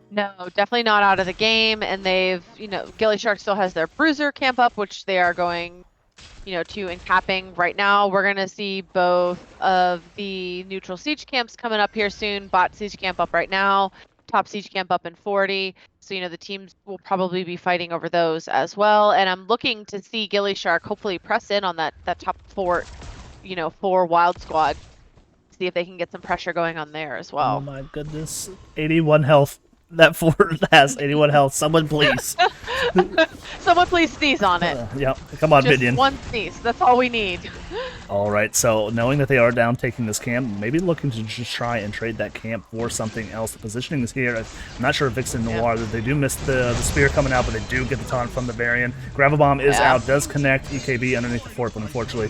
No, definitely not out of the game. And they've, gillySharks still has their bruiser camp up, which they are going, to encapping right now. We're going to see both of the neutral siege camps coming up here soon. Bot siege camp up right now. Top siege camp up in 40. So, the teams will probably be fighting over those as well. And I'm looking to see gillyShark hopefully press in on that top fort, for Wild Squad. See if they can get some pressure going on there as well. Oh my goodness. 81 health. That fort has 81 health. Someone please. Someone please sneeze on it. Yeah, come on, Just minion. one sneeze. That's all we need. All right, so knowing that they are down taking this camp, maybe looking to just try and trade that camp for something else. The positioning is here. I'm not sure if Vixen Noir, they do miss the spear coming out, but they do get the taunt from the Varian. Gravel Bomb is out, does connect EKB underneath the fort, but unfortunately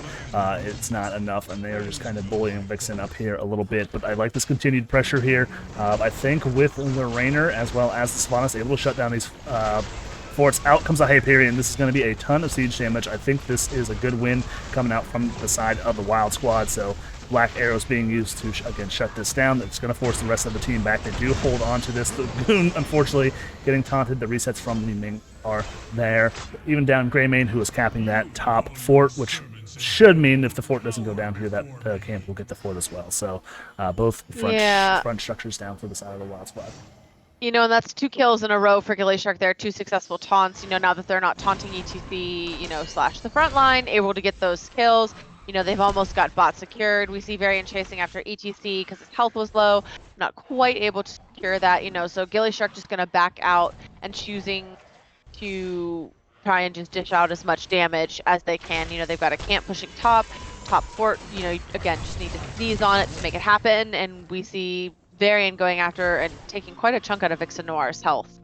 it's not enough, and they are just kind of bullying Vixen up here a little bit. But I like this continued pressure here. I think with the Rainer as well as the Sylvanas able to shut down these forts. Out comes the Hyperion. This is going to be a ton of siege damage. I think this is a good win coming out from the side of the Wild Squad. So black arrows being used to, again, shut this down. It's going to force the rest of the team back. They do hold on to this. The Goon, unfortunately, getting taunted. The resets from the Ming are there. Even down Greymane, who is capping that top fort, which should mean if the fort doesn't go down here, that camp will get the fort as well. So both front structures down for the side of the Wild Squad. And that's 2 kills in a row for gillyShark there, 2 successful taunts. Now that they're not taunting ETC, slash the front line, able to get those kills. They've almost got bot secured. We see Varian chasing after ETC because his health was low, not quite able to secure that, so gillyShark just going to back out and choosing to try and just dish out as much damage as they can. They've got a camp pushing top fort, again, just need to sneeze on it to make it happen, and we see Varian going after and taking quite a chunk out of Vixen Noir's health.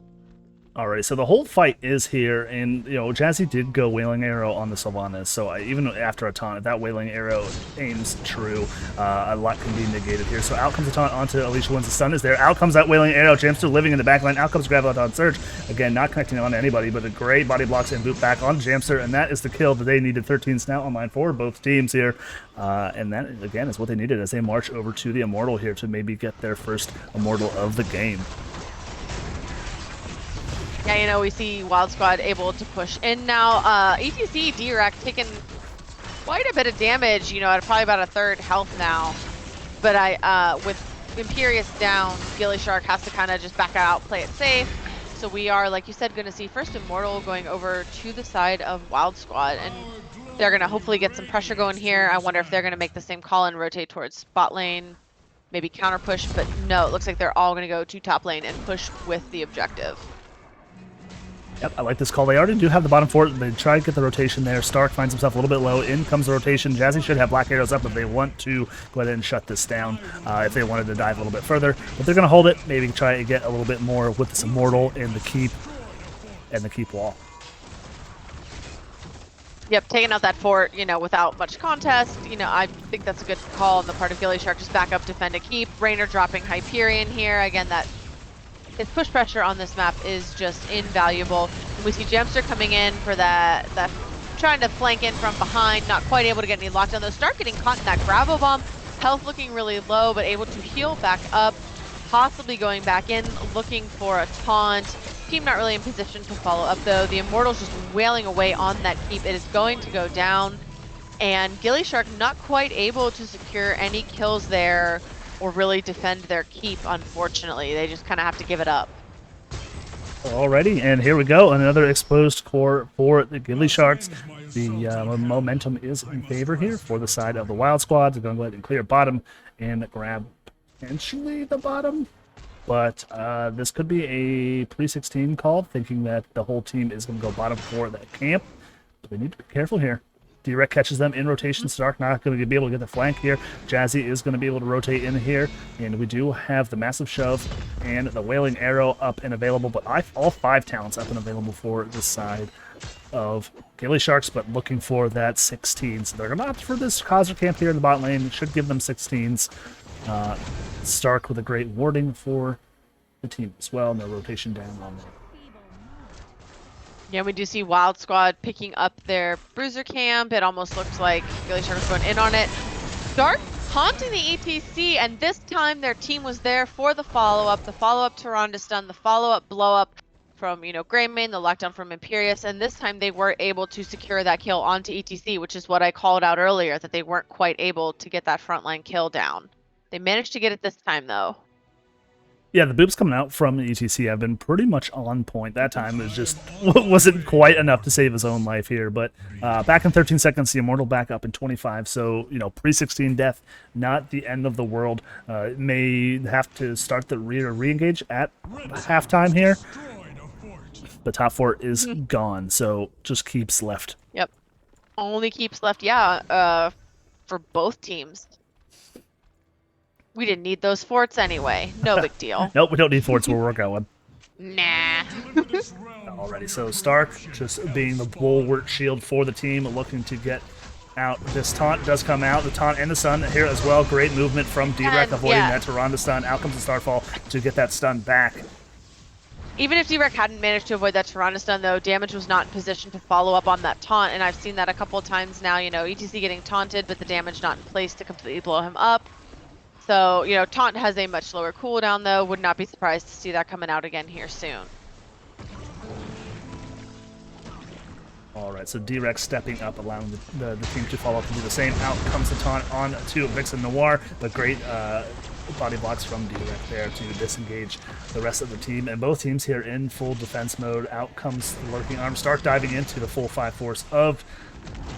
Alright, so the whole fight is here, and Jazzy did go Wailing Arrow on the Sylvanas, so even after a taunt, if that Wailing Arrow aims true, a lot can be negated here. So out comes the taunt onto Alicia once the stun is there. Out comes that Wailing Arrow. Jamster living in the backline. Out comes Graviton Surge. Again, not connecting on anybody, but a great body blocks and boot back on Jamster, and that is the kill that they needed. 13 snout online for both teams here, and that, again, is what they needed as they march over to the Immortal here to maybe get their first Immortal of the game. Yeah, we see Wild Squad able to push in now. ETC Direct taking quite a bit of damage, at probably about a third health now. But with Imperious down, gillyShark has to kind of just back out, play it safe. So we are, like you said, going to see first Immortal going over to the side of Wild Squad, and they're going to hopefully get some pressure going here. I wonder if they're going to make the same call and rotate towards bot lane, maybe counter push, but no, it looks like they're all going to go to top lane and push with the objective. Yep, I like this call. They already do have the bottom fort. They try to get the rotation there. Stark finds himself a little bit low. In comes the rotation. Jazzy should have black arrows up if they want to go ahead and shut this down, if they wanted to dive a little bit further. But they're going to hold it, maybe try to get a little bit more with this Immortal in the keep and the keep wall. Yep, taking out that fort, without much contest. I think that's a good call on the part of gillyShark. Just back up, defend a keep. Rainer dropping Hyperion here. Again, his push pressure on this map is just invaluable. We see Jamster coming in for that trying to flank in from behind, not quite able to get any lockdown. Though Stark getting caught in that Gravel Bomb, health looking really low, but able to heal back up, possibly going back in, looking for a taunt. Team not really in position to follow up though. The Immortal's just wailing away on that keep. It is going to go down, and gillyShark not quite able to secure any kills there or really defend their keep, unfortunately. They just kind of have to give it up. Alrighty, and here we go. Another exposed core for the gillySharks. The momentum is in favor here for the side of the Wild Squad. They're going to go ahead and clear bottom and grab potentially the bottom. But this could be a 3-16 call, thinking that the whole team is going to go bottom for that camp. But they need to be careful here. D-Rec catches them in rotation. Stark not going to be able to get the flank here. Jazzy is going to be able to rotate in here. And we do have the Massive Shove and the Wailing Arrow up and available. But all 5 talents up and available for this side of gillySharks, but looking for that 16. So they're going to opt for this Causer camp here in the bot lane. It should give them 16s. Stark with a great warding for the team as well. No rotation down on there. Yeah, we do see Wild Squad picking up their Bruiser camp. It almost looks like gillySharks going in on it. Stark haunting the ETC, and this time their team was there for the follow-up. The follow-up to Ronda stun, the follow-up blow-up from, Greymane, the lockdown from Imperius, and this time they were able to secure that kill onto ETC, which is what I called out earlier, that they weren't quite able to get that frontline kill down. They managed to get it this time, though. Yeah, the boobs coming out from the ETC have been pretty much on point. That time it just wasn't quite enough to save his own life here. But back in 13 seconds, the Immortal back up in 25. So, pre-16 death, not the end of the world. May have to start the re-engage at halftime here. The top fort is gone, so just keeps left. Yep. Only keeps left, yeah, for both teams. We didn't need those forts anyway. No big deal. Nope, we don't need forts. We'll work out one. Nah. Alrighty, so Stark just being the bulwark shield for the team, looking to get out. This taunt does come out. The taunt and the stun here as well. Great movement from D-Rec, avoiding that Tyrande stun. Out comes the Starfall to get that stun back. Even if D-Rec hadn't managed to avoid that Tyrande stun, though, Damage was not in position to follow up on that taunt, and I've seen that a couple of times now. ETC getting taunted, but the damage not in place to completely blow him up. So, taunt has a much lower cooldown, though. Would not be surprised to see that coming out again here soon. All right, so D-Rec stepping up, allowing the team to follow up and do the same. Out comes the taunt on to Vixen Noir, but great body blocks from D-Rec there to disengage the rest of the team. And both teams here in full defense mode. Out comes the Lurking Arm. Stark diving into the full 5 force of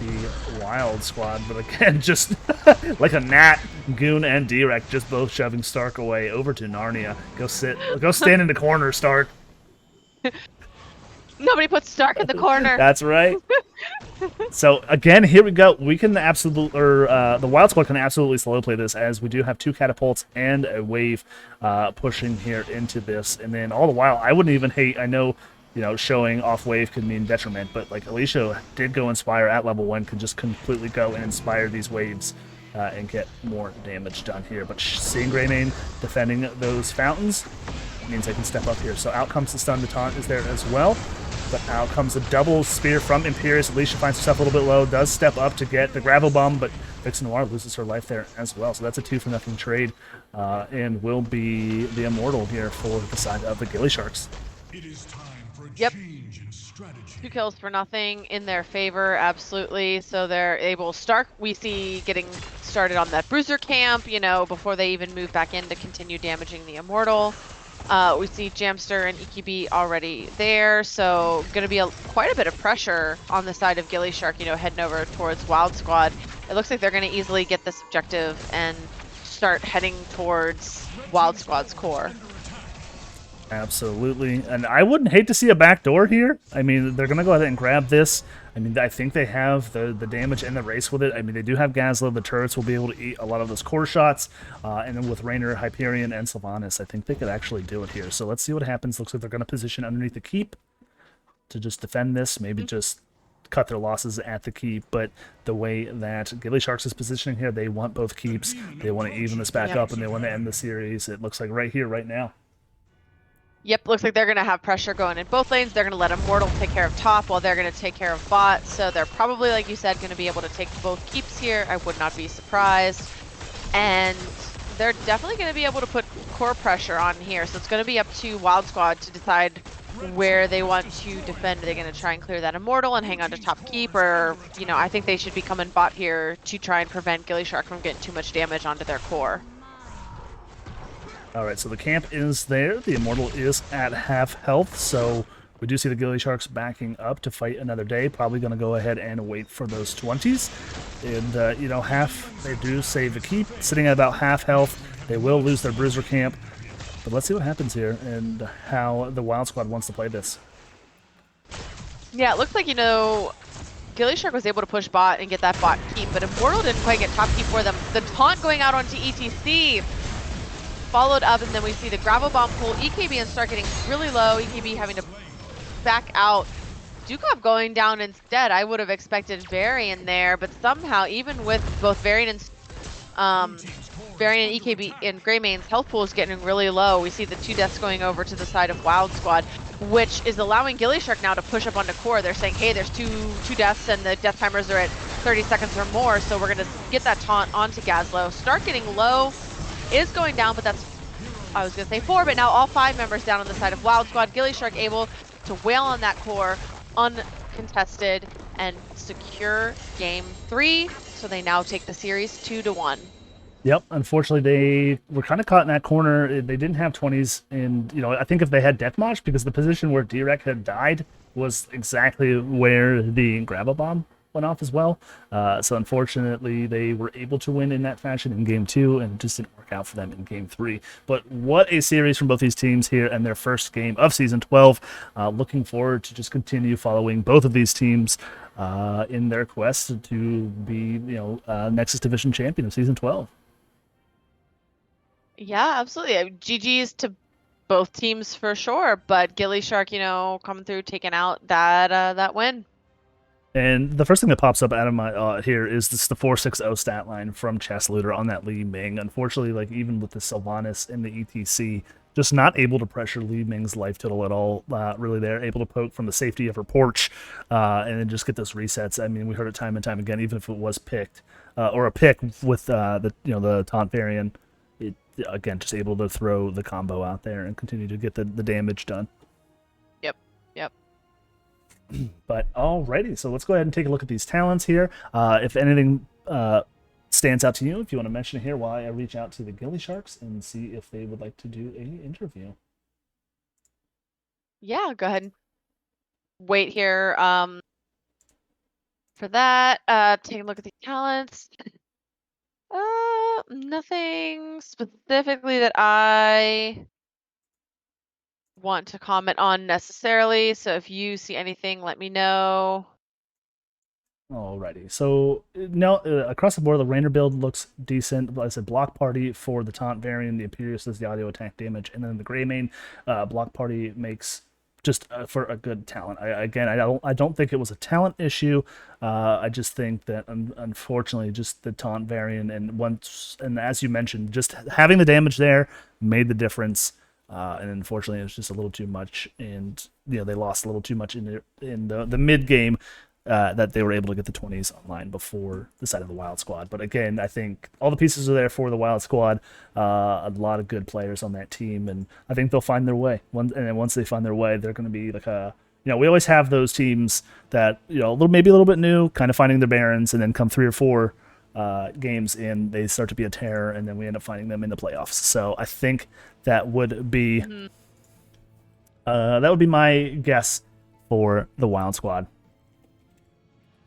the Wild Squad, but again, just like a gnat, Goon and D-Rec just both shoving Stark away over to Narnia. Go stand in the corner, Stark. Nobody puts Stark in the corner. That's right. So again, here we go. We can absolutely, the Wild Squad can absolutely slow play this, as we do have 2 catapults and a wave pushing here into this. And then all the while, I wouldn't even hate. I know, showing off wave could mean detriment, but like Alicia did go Inspire at level 1, can just completely go and inspire these waves and get more damage done here. But seeing Greymane defending those fountains means they can step up here. So out comes the stun. The taunt is there as well. But out comes a double spear from Imperius. Alicia finds herself a little bit low, does step up to get the gravel bomb, but Vixen Noir loses her life there as well. So that's a 2-for-0 trade, and will be the Immortal here for the side of the gillySharks. It is time for a Yep. change in strategy. 2 kills for nothing in their favor, absolutely. So they're able. Stark, we see getting started on that Bruiser camp, before they even move back in to continue damaging the Immortal. We see Jamster and EQB already there, so going to be quite a bit of pressure on the side of gillyShark, heading over towards Wild Squad. It looks like they're going to easily get this objective and start heading towards Wild Squad's core. Absolutely, and I wouldn't hate to see a backdoor here. I mean, they're going to go ahead and grab this. I mean, I think they have the damage and the race with it. I mean, they do have Gazla. The turrets will be able to eat a lot of those core shots. And then with Raynor, Hyperion, and Sylvanas, I think they could actually do it here. So let's see what happens. Looks like they're going to position underneath the keep to just defend this. Maybe just cut their losses at the keep. But the way that gillySharks is positioning here, they want both keeps. They want to even this back up, and they want to end the series. It looks like right here, right now. Yep, looks like they're going to have pressure going in both lanes. They're going to let Immortal take care of top while they're going to take care of bot. So they're probably, like you said, going to be able to take both keeps here. I would not be surprised. And they're definitely going to be able to put core pressure on here. So it's going to be up to Wild Squad to decide where they want to defend. Are they going to try and clear that Immortal and hang on to top keep? Or, I think they should be coming bot here to try and prevent gillyShark from getting too much damage onto their core. All right, so the camp is there. The Immortal is at half health, so we do see the gillySharks backing up to fight another day. Probably going to go ahead and wait for those 20s. And, they do save the keep. Sitting at about half health. They will lose their Bruiser camp. But let's see what happens here and how the Wild Squad wants to play this. Yeah, it looks like, gillyShark was able to push bot and get that bot keep, but Immortal didn't quite get top keep for them. The taunt going out onto ETC, followed up, and then we see the gravel bomb pull. EKB and Stark getting really low, EKB having to back out. Dukov going down instead. I would have expected Varian there, but somehow, even with both Varian and EKB and Greymane's health pool is getting really low. We see the 2 deaths going over to the side of Wild Squad, which is allowing gillyShark now to push up onto core. They're saying, hey, there's two deaths and the death timers are at 30 seconds or more, so we're gonna get that taunt onto Gazlo. Stark getting low is going down, but that's, I was gonna say 4, but now all 5 members down on the side of Wild Squad. gillyShark able to wail on that core uncontested and secure game 3, so they now take the series 2-1. Yep, unfortunately they were kind of caught in that corner. They didn't have 20s, and I think if they had Deathmatch, because the position where Direk had died was exactly where the Gravel Bomb went off as well. So unfortunately they were able to win in that fashion in game 2, and it just didn't work out for them in game 3. But what a series from both these teams here and their first game of season 12. Looking forward to just continue following both of these teams in their quest to be Nexus Division champion of season 12. Yeah, absolutely. GG's to both teams for sure, but gillyShark, coming through, taking out that win. And the first thing that pops up out of my here is the 460 stat line from Chess Looter on that Li Ming. Unfortunately, like even with the Sylvanas and the ETC, just not able to pressure Li Ming's life total at all. Really, they're able to poke from the safety of her porch and then just get those resets. I mean, we heard it time and time again. Even if it was picked or a pick with the taunt variant, it again just able to throw the combo out there and continue to get the damage done. Yep. But alrighty, so let's go ahead and take a look at these talents here. If anything stands out to you, if you want to mention it here while I reach out to the gillySharks and see if they would like to do an interview. Yeah, go ahead and wait here for that. Take a look at the talents. Nothing specifically that I want to comment on necessarily, so if you see anything, let me know. Alrighty, so now across the board, the Rainer build looks decent. Like I said, block party for the taunt variant, the Imperius does the audio attack damage, and then the Greymane block party makes just for a good talent. I don't think it was a talent issue. I just think that unfortunately, just the taunt variant and as you mentioned, just having the damage there made the difference. And unfortunately, it was just a little too much, and they lost a little too much in the mid game. That they were able to get the 20s online before the side of the Wild Squad. But again, I think all the pieces are there for the Wild Squad. A lot of good players on that team, and I think they'll find their way. And once they find their way, they're going to be like we always have those teams that maybe a little bit new, kind of finding their bearings, and then come 3 or 4 games in, they start to be a terror, and then we end up finding them in the playoffs. So I think that would be my guess for the Wild Squad.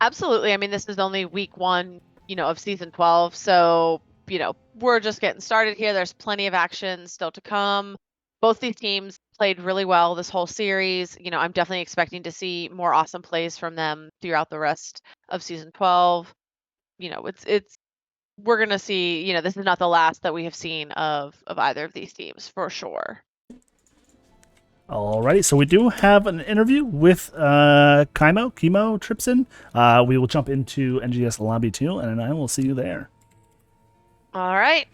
Absolutely. I mean, this is only week 1, of season 12. So, we're just getting started here. There's plenty of action still to come. Both these teams played really well this whole series. I'm definitely expecting to see more awesome plays from them throughout the rest of season 12. We're going to see, this is not the last that we have seen of either of these teams for sure. Alrighty, so we do have an interview with Kimo Tripson. We will jump into NGS Lobby 2, and I will see you there. All right.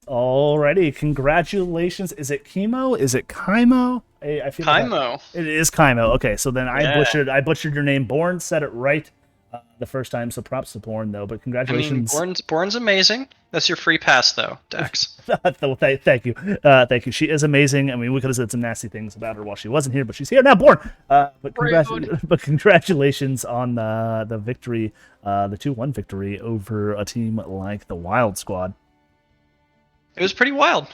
Alrighty, congratulations. Is it Kimo? Is it Kimo? I feel Kimo. It is Kimo. Okay, so then Yeah. I butchered your name. Born said it right the first time, so props to Born though. But congratulations. I mean, Born's amazing. That's your free pass though, Dex. Thank you. Thank you. She is amazing. I mean, we could have said some nasty things about her while she wasn't here, but she's here now, Born. But congratulations on the victory, the 2-1 victory over a team like the Wild Squad. It was pretty wild.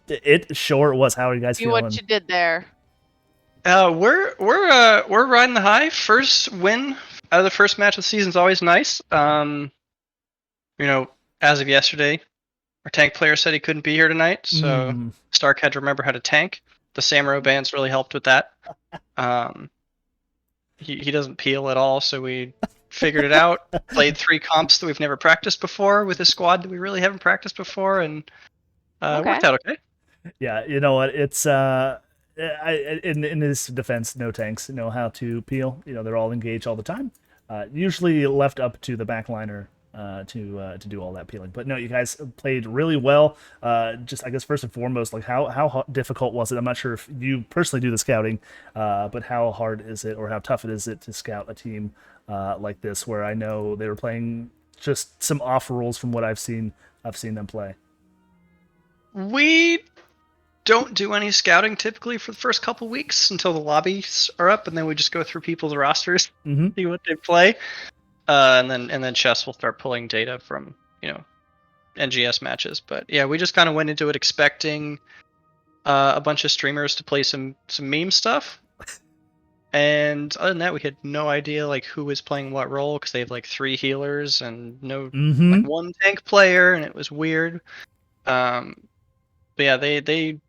It sure was. How are you guys See feeling? what you did there. We're riding the high. First win out of the first match of the season is always nice. As of yesterday, our tank player said he couldn't be here tonight, so Stark had to remember how to tank. The Samuro bands really helped with that. he doesn't peel at all, so we figured it out. Played 3 comps that we've never practiced before with a squad that we really haven't practiced before, and Okay. worked out okay. Yeah, you know what? It's in his defense, no tanks know how to peel. You know, they're all engaged all the time. Usually left up to the backliner to do all that peeling. But no, you guys played really well. Just I guess first and foremost, like how difficult was it? I'm not sure if you personally do the scouting, but how hard is it, or how tough is it to scout a team like this, where I know they were playing just some off rules from what I've seen. I've seen them play. We don't do any scouting typically for the first couple weeks until the lobbies are up, and then we just go through people's rosters, Mm-hmm. see what they play, and then Chess will start pulling data from NGS matches. But yeah, we just kind of went into it expecting a bunch of streamers to play some meme stuff, and other than that, we had no idea like who was playing what role, because they have like 3 healers and no Mm-hmm. like 1 tank player, and it was weird. But yeah, they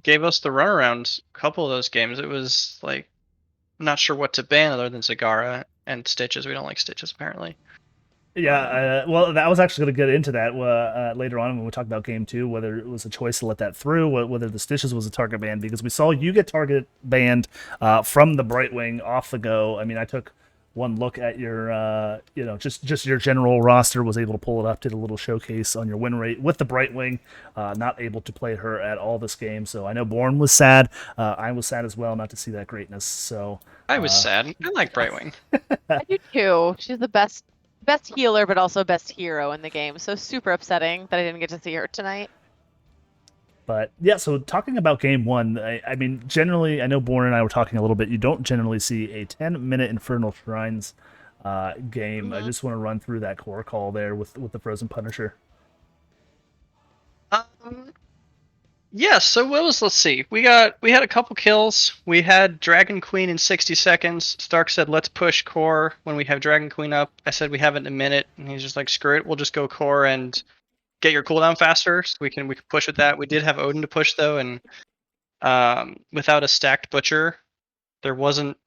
gave us the runaround a couple of those games. It was like, I'm not sure what to ban other than Zagara and Stitches. We don't like Stitches apparently. Yeah, well, I was actually going to get into that later on when we talk about game 2, whether it was a choice to let that through, whether the Stitches was a target ban, because we saw you get target banned from the Brightwing off the go. I mean, I took one look at your, just your general roster, was able to pull it up, did a little showcase on your win rate with the Brightwing, not able to play her at all this game. So I know Born was sad. I was sad as well not to see that greatness. So I was sad. I like Brightwing. I do too. She's the best healer, but also best hero in the game. So super upsetting that I didn't get to see her tonight. But yeah, so talking about game 1, I mean, generally, I know Born and I were talking a little bit. You don't generally see a 10-minute Infernal Shrines game. I just want to run through that core call there with the Frozen Punisher. Yeah, so let's see. We had a couple kills. We had Dragon Queen in 60 seconds. Stark said, let's push core when we have Dragon Queen up. I said, we have it in a minute. And he's just like, screw it. We'll just go core and get your cooldown faster, so we can push with that. We did have Odin to push though, and without a stacked Butcher, there wasn't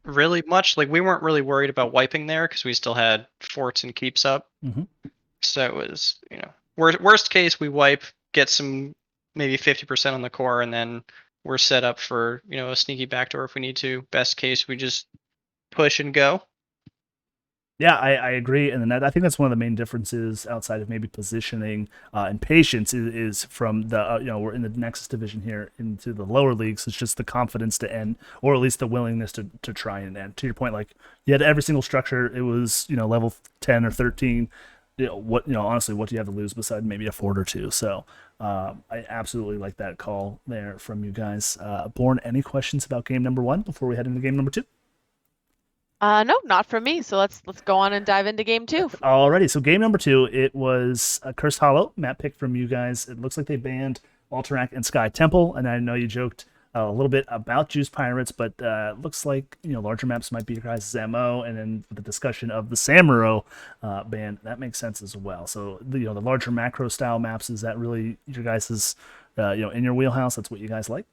really much. Like, we weren't really worried about wiping there because we still had forts and keeps up. So it was, worst case, we wipe, get some maybe 50% on the core, and then we're set up for a sneaky backdoor if we need to. Best case, we just push and go. Yeah, I agree, and then I think that's one of the main differences outside of maybe positioning and patience is from the we're in the Nexus division here into the lower leagues. It's just the confidence to end, or at least the willingness to try and end. To your point, like you had every single structure. It was level 10 or 13. Honestly, what do you have to lose beside maybe a fort or two? So I absolutely like that call there from you guys. Born, any questions about game number 1 before we head into game number 2? No, not from me. So let's go on and dive into game 2. Alrighty, so game number 2, it was a Cursed Hollow map pick from you guys. It looks like they banned Alterac and Sky Temple, and I know you joked a little bit about Juice Pirates, but looks like larger maps might be your guys' MO, and then with the discussion of the Samuro ban, that makes sense as well. So the larger macro style maps, is that really your guys' in your wheelhouse? That's what you guys like?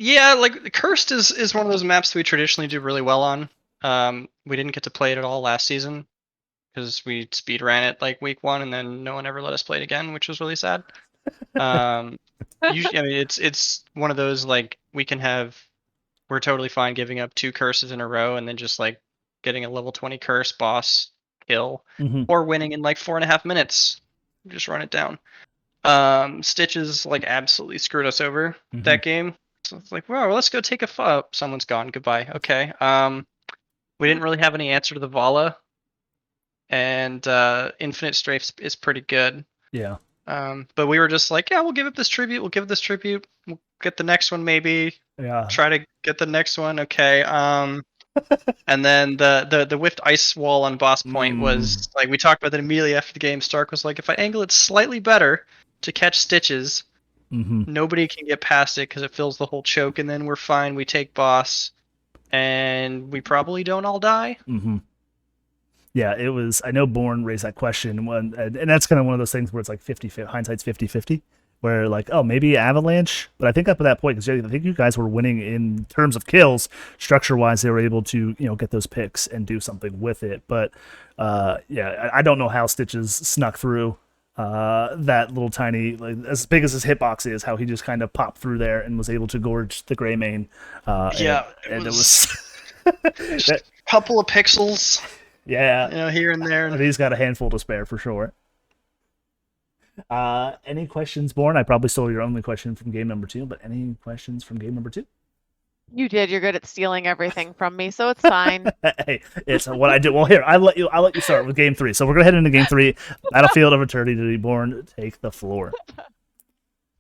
Yeah, like Cursed is one of those maps that we traditionally do really well on. We didn't get to play it at all last season because we speed ran it like week 1, and then no one ever let us play it again, which was really sad. Usually, it's one of those like we're totally fine giving up 2 curses in a row and then just like getting a level 20 curse boss kill, or winning in like 4.5 minutes. Just run it down. Stitches like absolutely screwed us over that game. So it's like, well, let's go take a someone's gone. Goodbye. Okay. We didn't really have any answer to the Vala, and Infinite Strafe is pretty good. Yeah. But we were just like, yeah, we'll give it this tribute. We'll give it this tribute. We'll get the next one maybe. Yeah. Try to get the next one. Okay. And then the whiffed ice wall on boss point was like, we talked about that immediately after the game. Stark was like, if I angle it slightly better to catch Stitches, nobody can get past it because it fills the whole choke, and then we're fine. We take boss, and we probably don't all die. Yeah, it was. I know Born raised that question, and that's kind of one of those things where it's like 50, hindsight's 50-50. where like, oh, maybe Avalanche, but I think up to that point, because I think you guys were winning in terms of kills, structure wise, they were able to get those picks and do something with it. But yeah, I don't know how Stitches snuck through that little tiny, like, as big as his hitbox is, how he just kind of popped through there and was able to gorge the gray main. Yeah, and it was just a couple of pixels, yeah, here and there. and he's got a handful to spare for sure. Any questions, Born? I probably stole your only question from game number 2, but any questions from game number 2? You did. You're good at stealing everything from me, so it's fine. Hey, it's what I do. Well, here, I'll let you start with game 3. So we're gonna head into game 3. Battlefield of Eternity, Born, take the floor.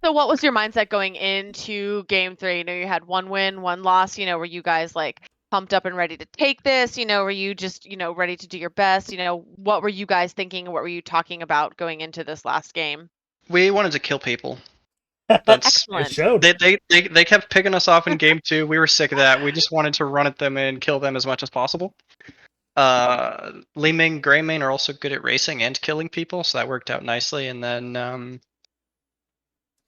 So what was your mindset going into game 3? You had 1 win, 1 loss. Were you guys like pumped up and ready to take this? Were you just, ready to do your best? What were you guys thinking? What were you talking about going into this last game? We wanted to kill people. That's Excellent. It showed. They kept picking us off in game 2. We were sick of that. We just wanted to run at them and kill them as much as possible. Li Ming, Gray Main are also good at racing and killing people, so that worked out nicely. And then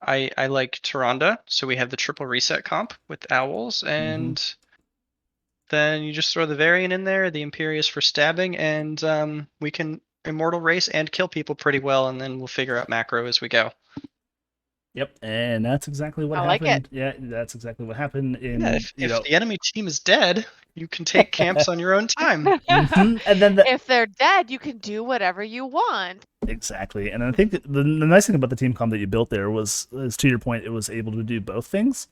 I like Tyrande, so we have the triple reset comp with owls, and then you just throw the variant in there, the Imperious for stabbing, and we can immortal race and kill people pretty well, and then we'll figure out macro as we go. Yep, and that's exactly what I happened. like it. Yeah, that's exactly what happened. If the enemy team is dead, you can take camps on your own time. And then if they're dead, you can do whatever you want. Exactly, and I think the nice thing about the team comp that you built there was to your point, it was able to do both things.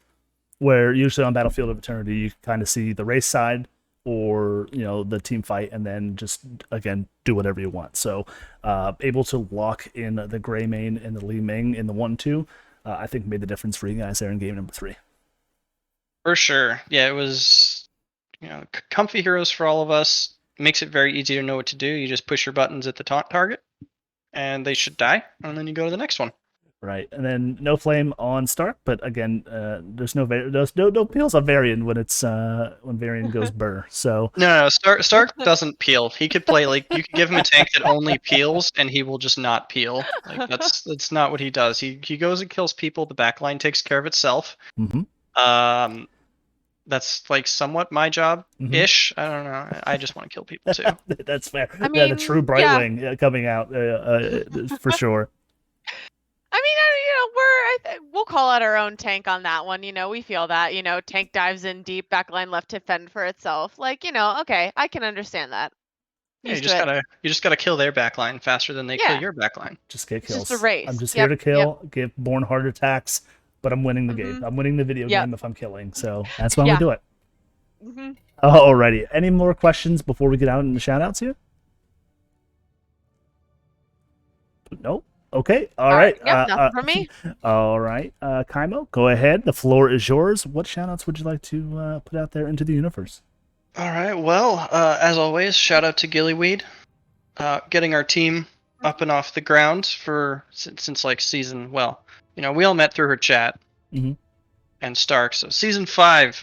Where usually on Battlefield of Eternity, you kind of see the race side or the team fight, and then just again do whatever you want. So able to lock in the Gray Main and the Li Ming in the 1-2. I think made the difference for you guys there in game number 3. For sure. Yeah, it was, comfy heroes for all of us. Makes it very easy to know what to do. You just push your buttons at the target, and they should die, and then you go to the next one. Right, and then no flame on Stark, but again, there's no peels on Varian when it's when Varian goes burr. So no, Stark doesn't peel. He could play like you could give him a tank that only peels, and he will just not peel. Like that's not what he does. He goes and kills people. The backline takes care of itself. That's like somewhat my job ish. I don't know. I just want to kill people too. That's fair. I mean, the true Brightwing coming out for sure. We'll call out our own tank on that one. We feel that. Tank dives in deep, backline left to fend for itself. Like, okay, I can understand that. Yeah, you just gotta kill their backline faster than they kill your backline. Just get kills. Just a race. I'm just here to kill, give Born hard attacks, but I'm winning the game. I'm winning the video game if I'm killing. So that's why we do it. Alrighty. Any more questions before we get out in the shoutouts here? Nope. Okay. All right. Nothing from me. All right. Kaimo, go ahead. The floor is yours. What shoutouts would you like to put out there into the universe? All right. Well, as always, shout out to Gillyweed, getting our team up and off the ground since like season. Well, we all met through her chat and Stark. So season 5,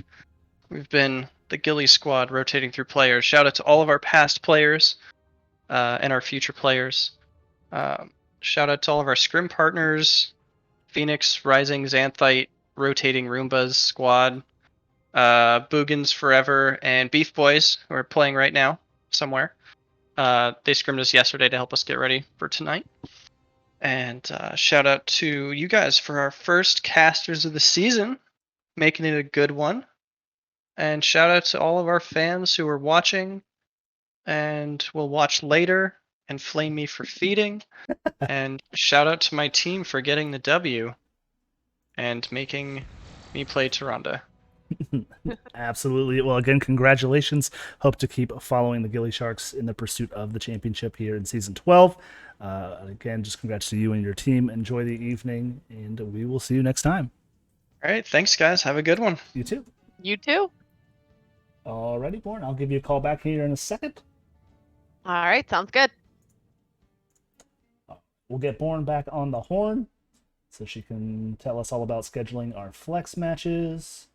we've been the Gilly squad rotating through players. Shout out to all of our past players and our future players. Shout out to all of our scrim partners, Phoenix, Rising, Xanthite, Rotating Roombas squad, Boogans Forever, and Beef Boys, who are playing right now somewhere. They scrimmed us yesterday to help us get ready for tonight. And shout out to you guys for our first casters of the season, making it a good one. And shout out to all of our fans who are watching and will watch later and flame me for feeding. And shout out to my team for getting the W and making me play Tyrande. Absolutely. Well, again, congratulations. Hope to keep following the gillySharks in the pursuit of the championship here in season 12. Again, just congrats to you and your team. Enjoy the evening, and we will see you next time. All right. Thanks, guys. Have a good one. You too. You too. Alrighty, Born. I'll give you a call back here in a second. All right. Sounds good. We'll get Born back on the horn so she can tell us all about scheduling our flex matches.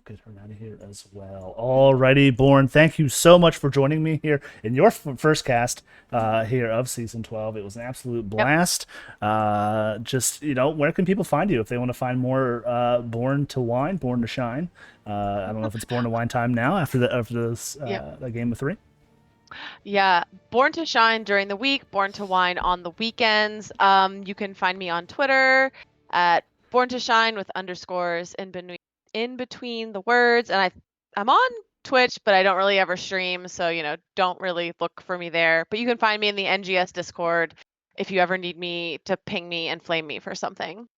get her out of here as well. Alrighty, Born, thank you so much for joining me here in your first cast here of season 12. It was an absolute blast. Just, where can people find you if they want to find more Born to Wine, Born to Shine? I don't know if it's Born to Wine time now after this game of 3. Yeah, Born to Shine during the week, Born to Wine on the weekends. You can find me on Twitter at Born to Shine with underscores in between the words, and I'm on Twitch, but I don't really ever stream, so don't really look for me there. But you can find me in the NGS Discord if you ever need me to ping me and flame me for something.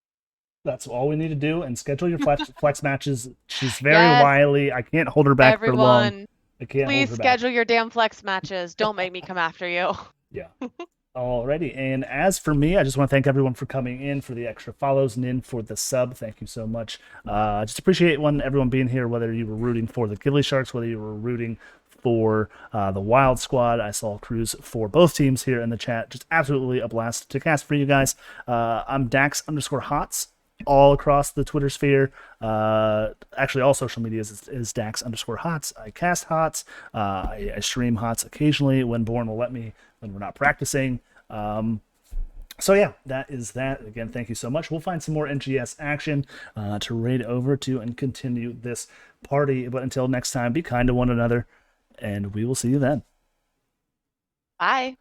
That's all we need to do, and schedule your flex matches. She's very Yes, wily. I can't hold her back for long. everyone, I can't please hold her back. schedule your damn flex matches. Don't make me come after you. Yeah. Alrighty, and as for me, I just want to thank everyone for coming in, for the extra follows, and in for the sub. Thank you so much. Just appreciate everyone being here, whether you were rooting for the gillySharks, whether you were rooting for the Wild Squad. I saw crews for both teams here in the chat. Just absolutely a blast to cast for you guys. I'm Dax_Hots all across the Twitter sphere. Actually, all social media is Dax_Hots. I cast Hots. I stream Hots occasionally when Born will let me, when we're not practicing. So yeah, that is that. Again, thank you so much. We'll find some more NGS action to raid over to and continue this party. But until next time, be kind to one another, and we will see you then. Bye.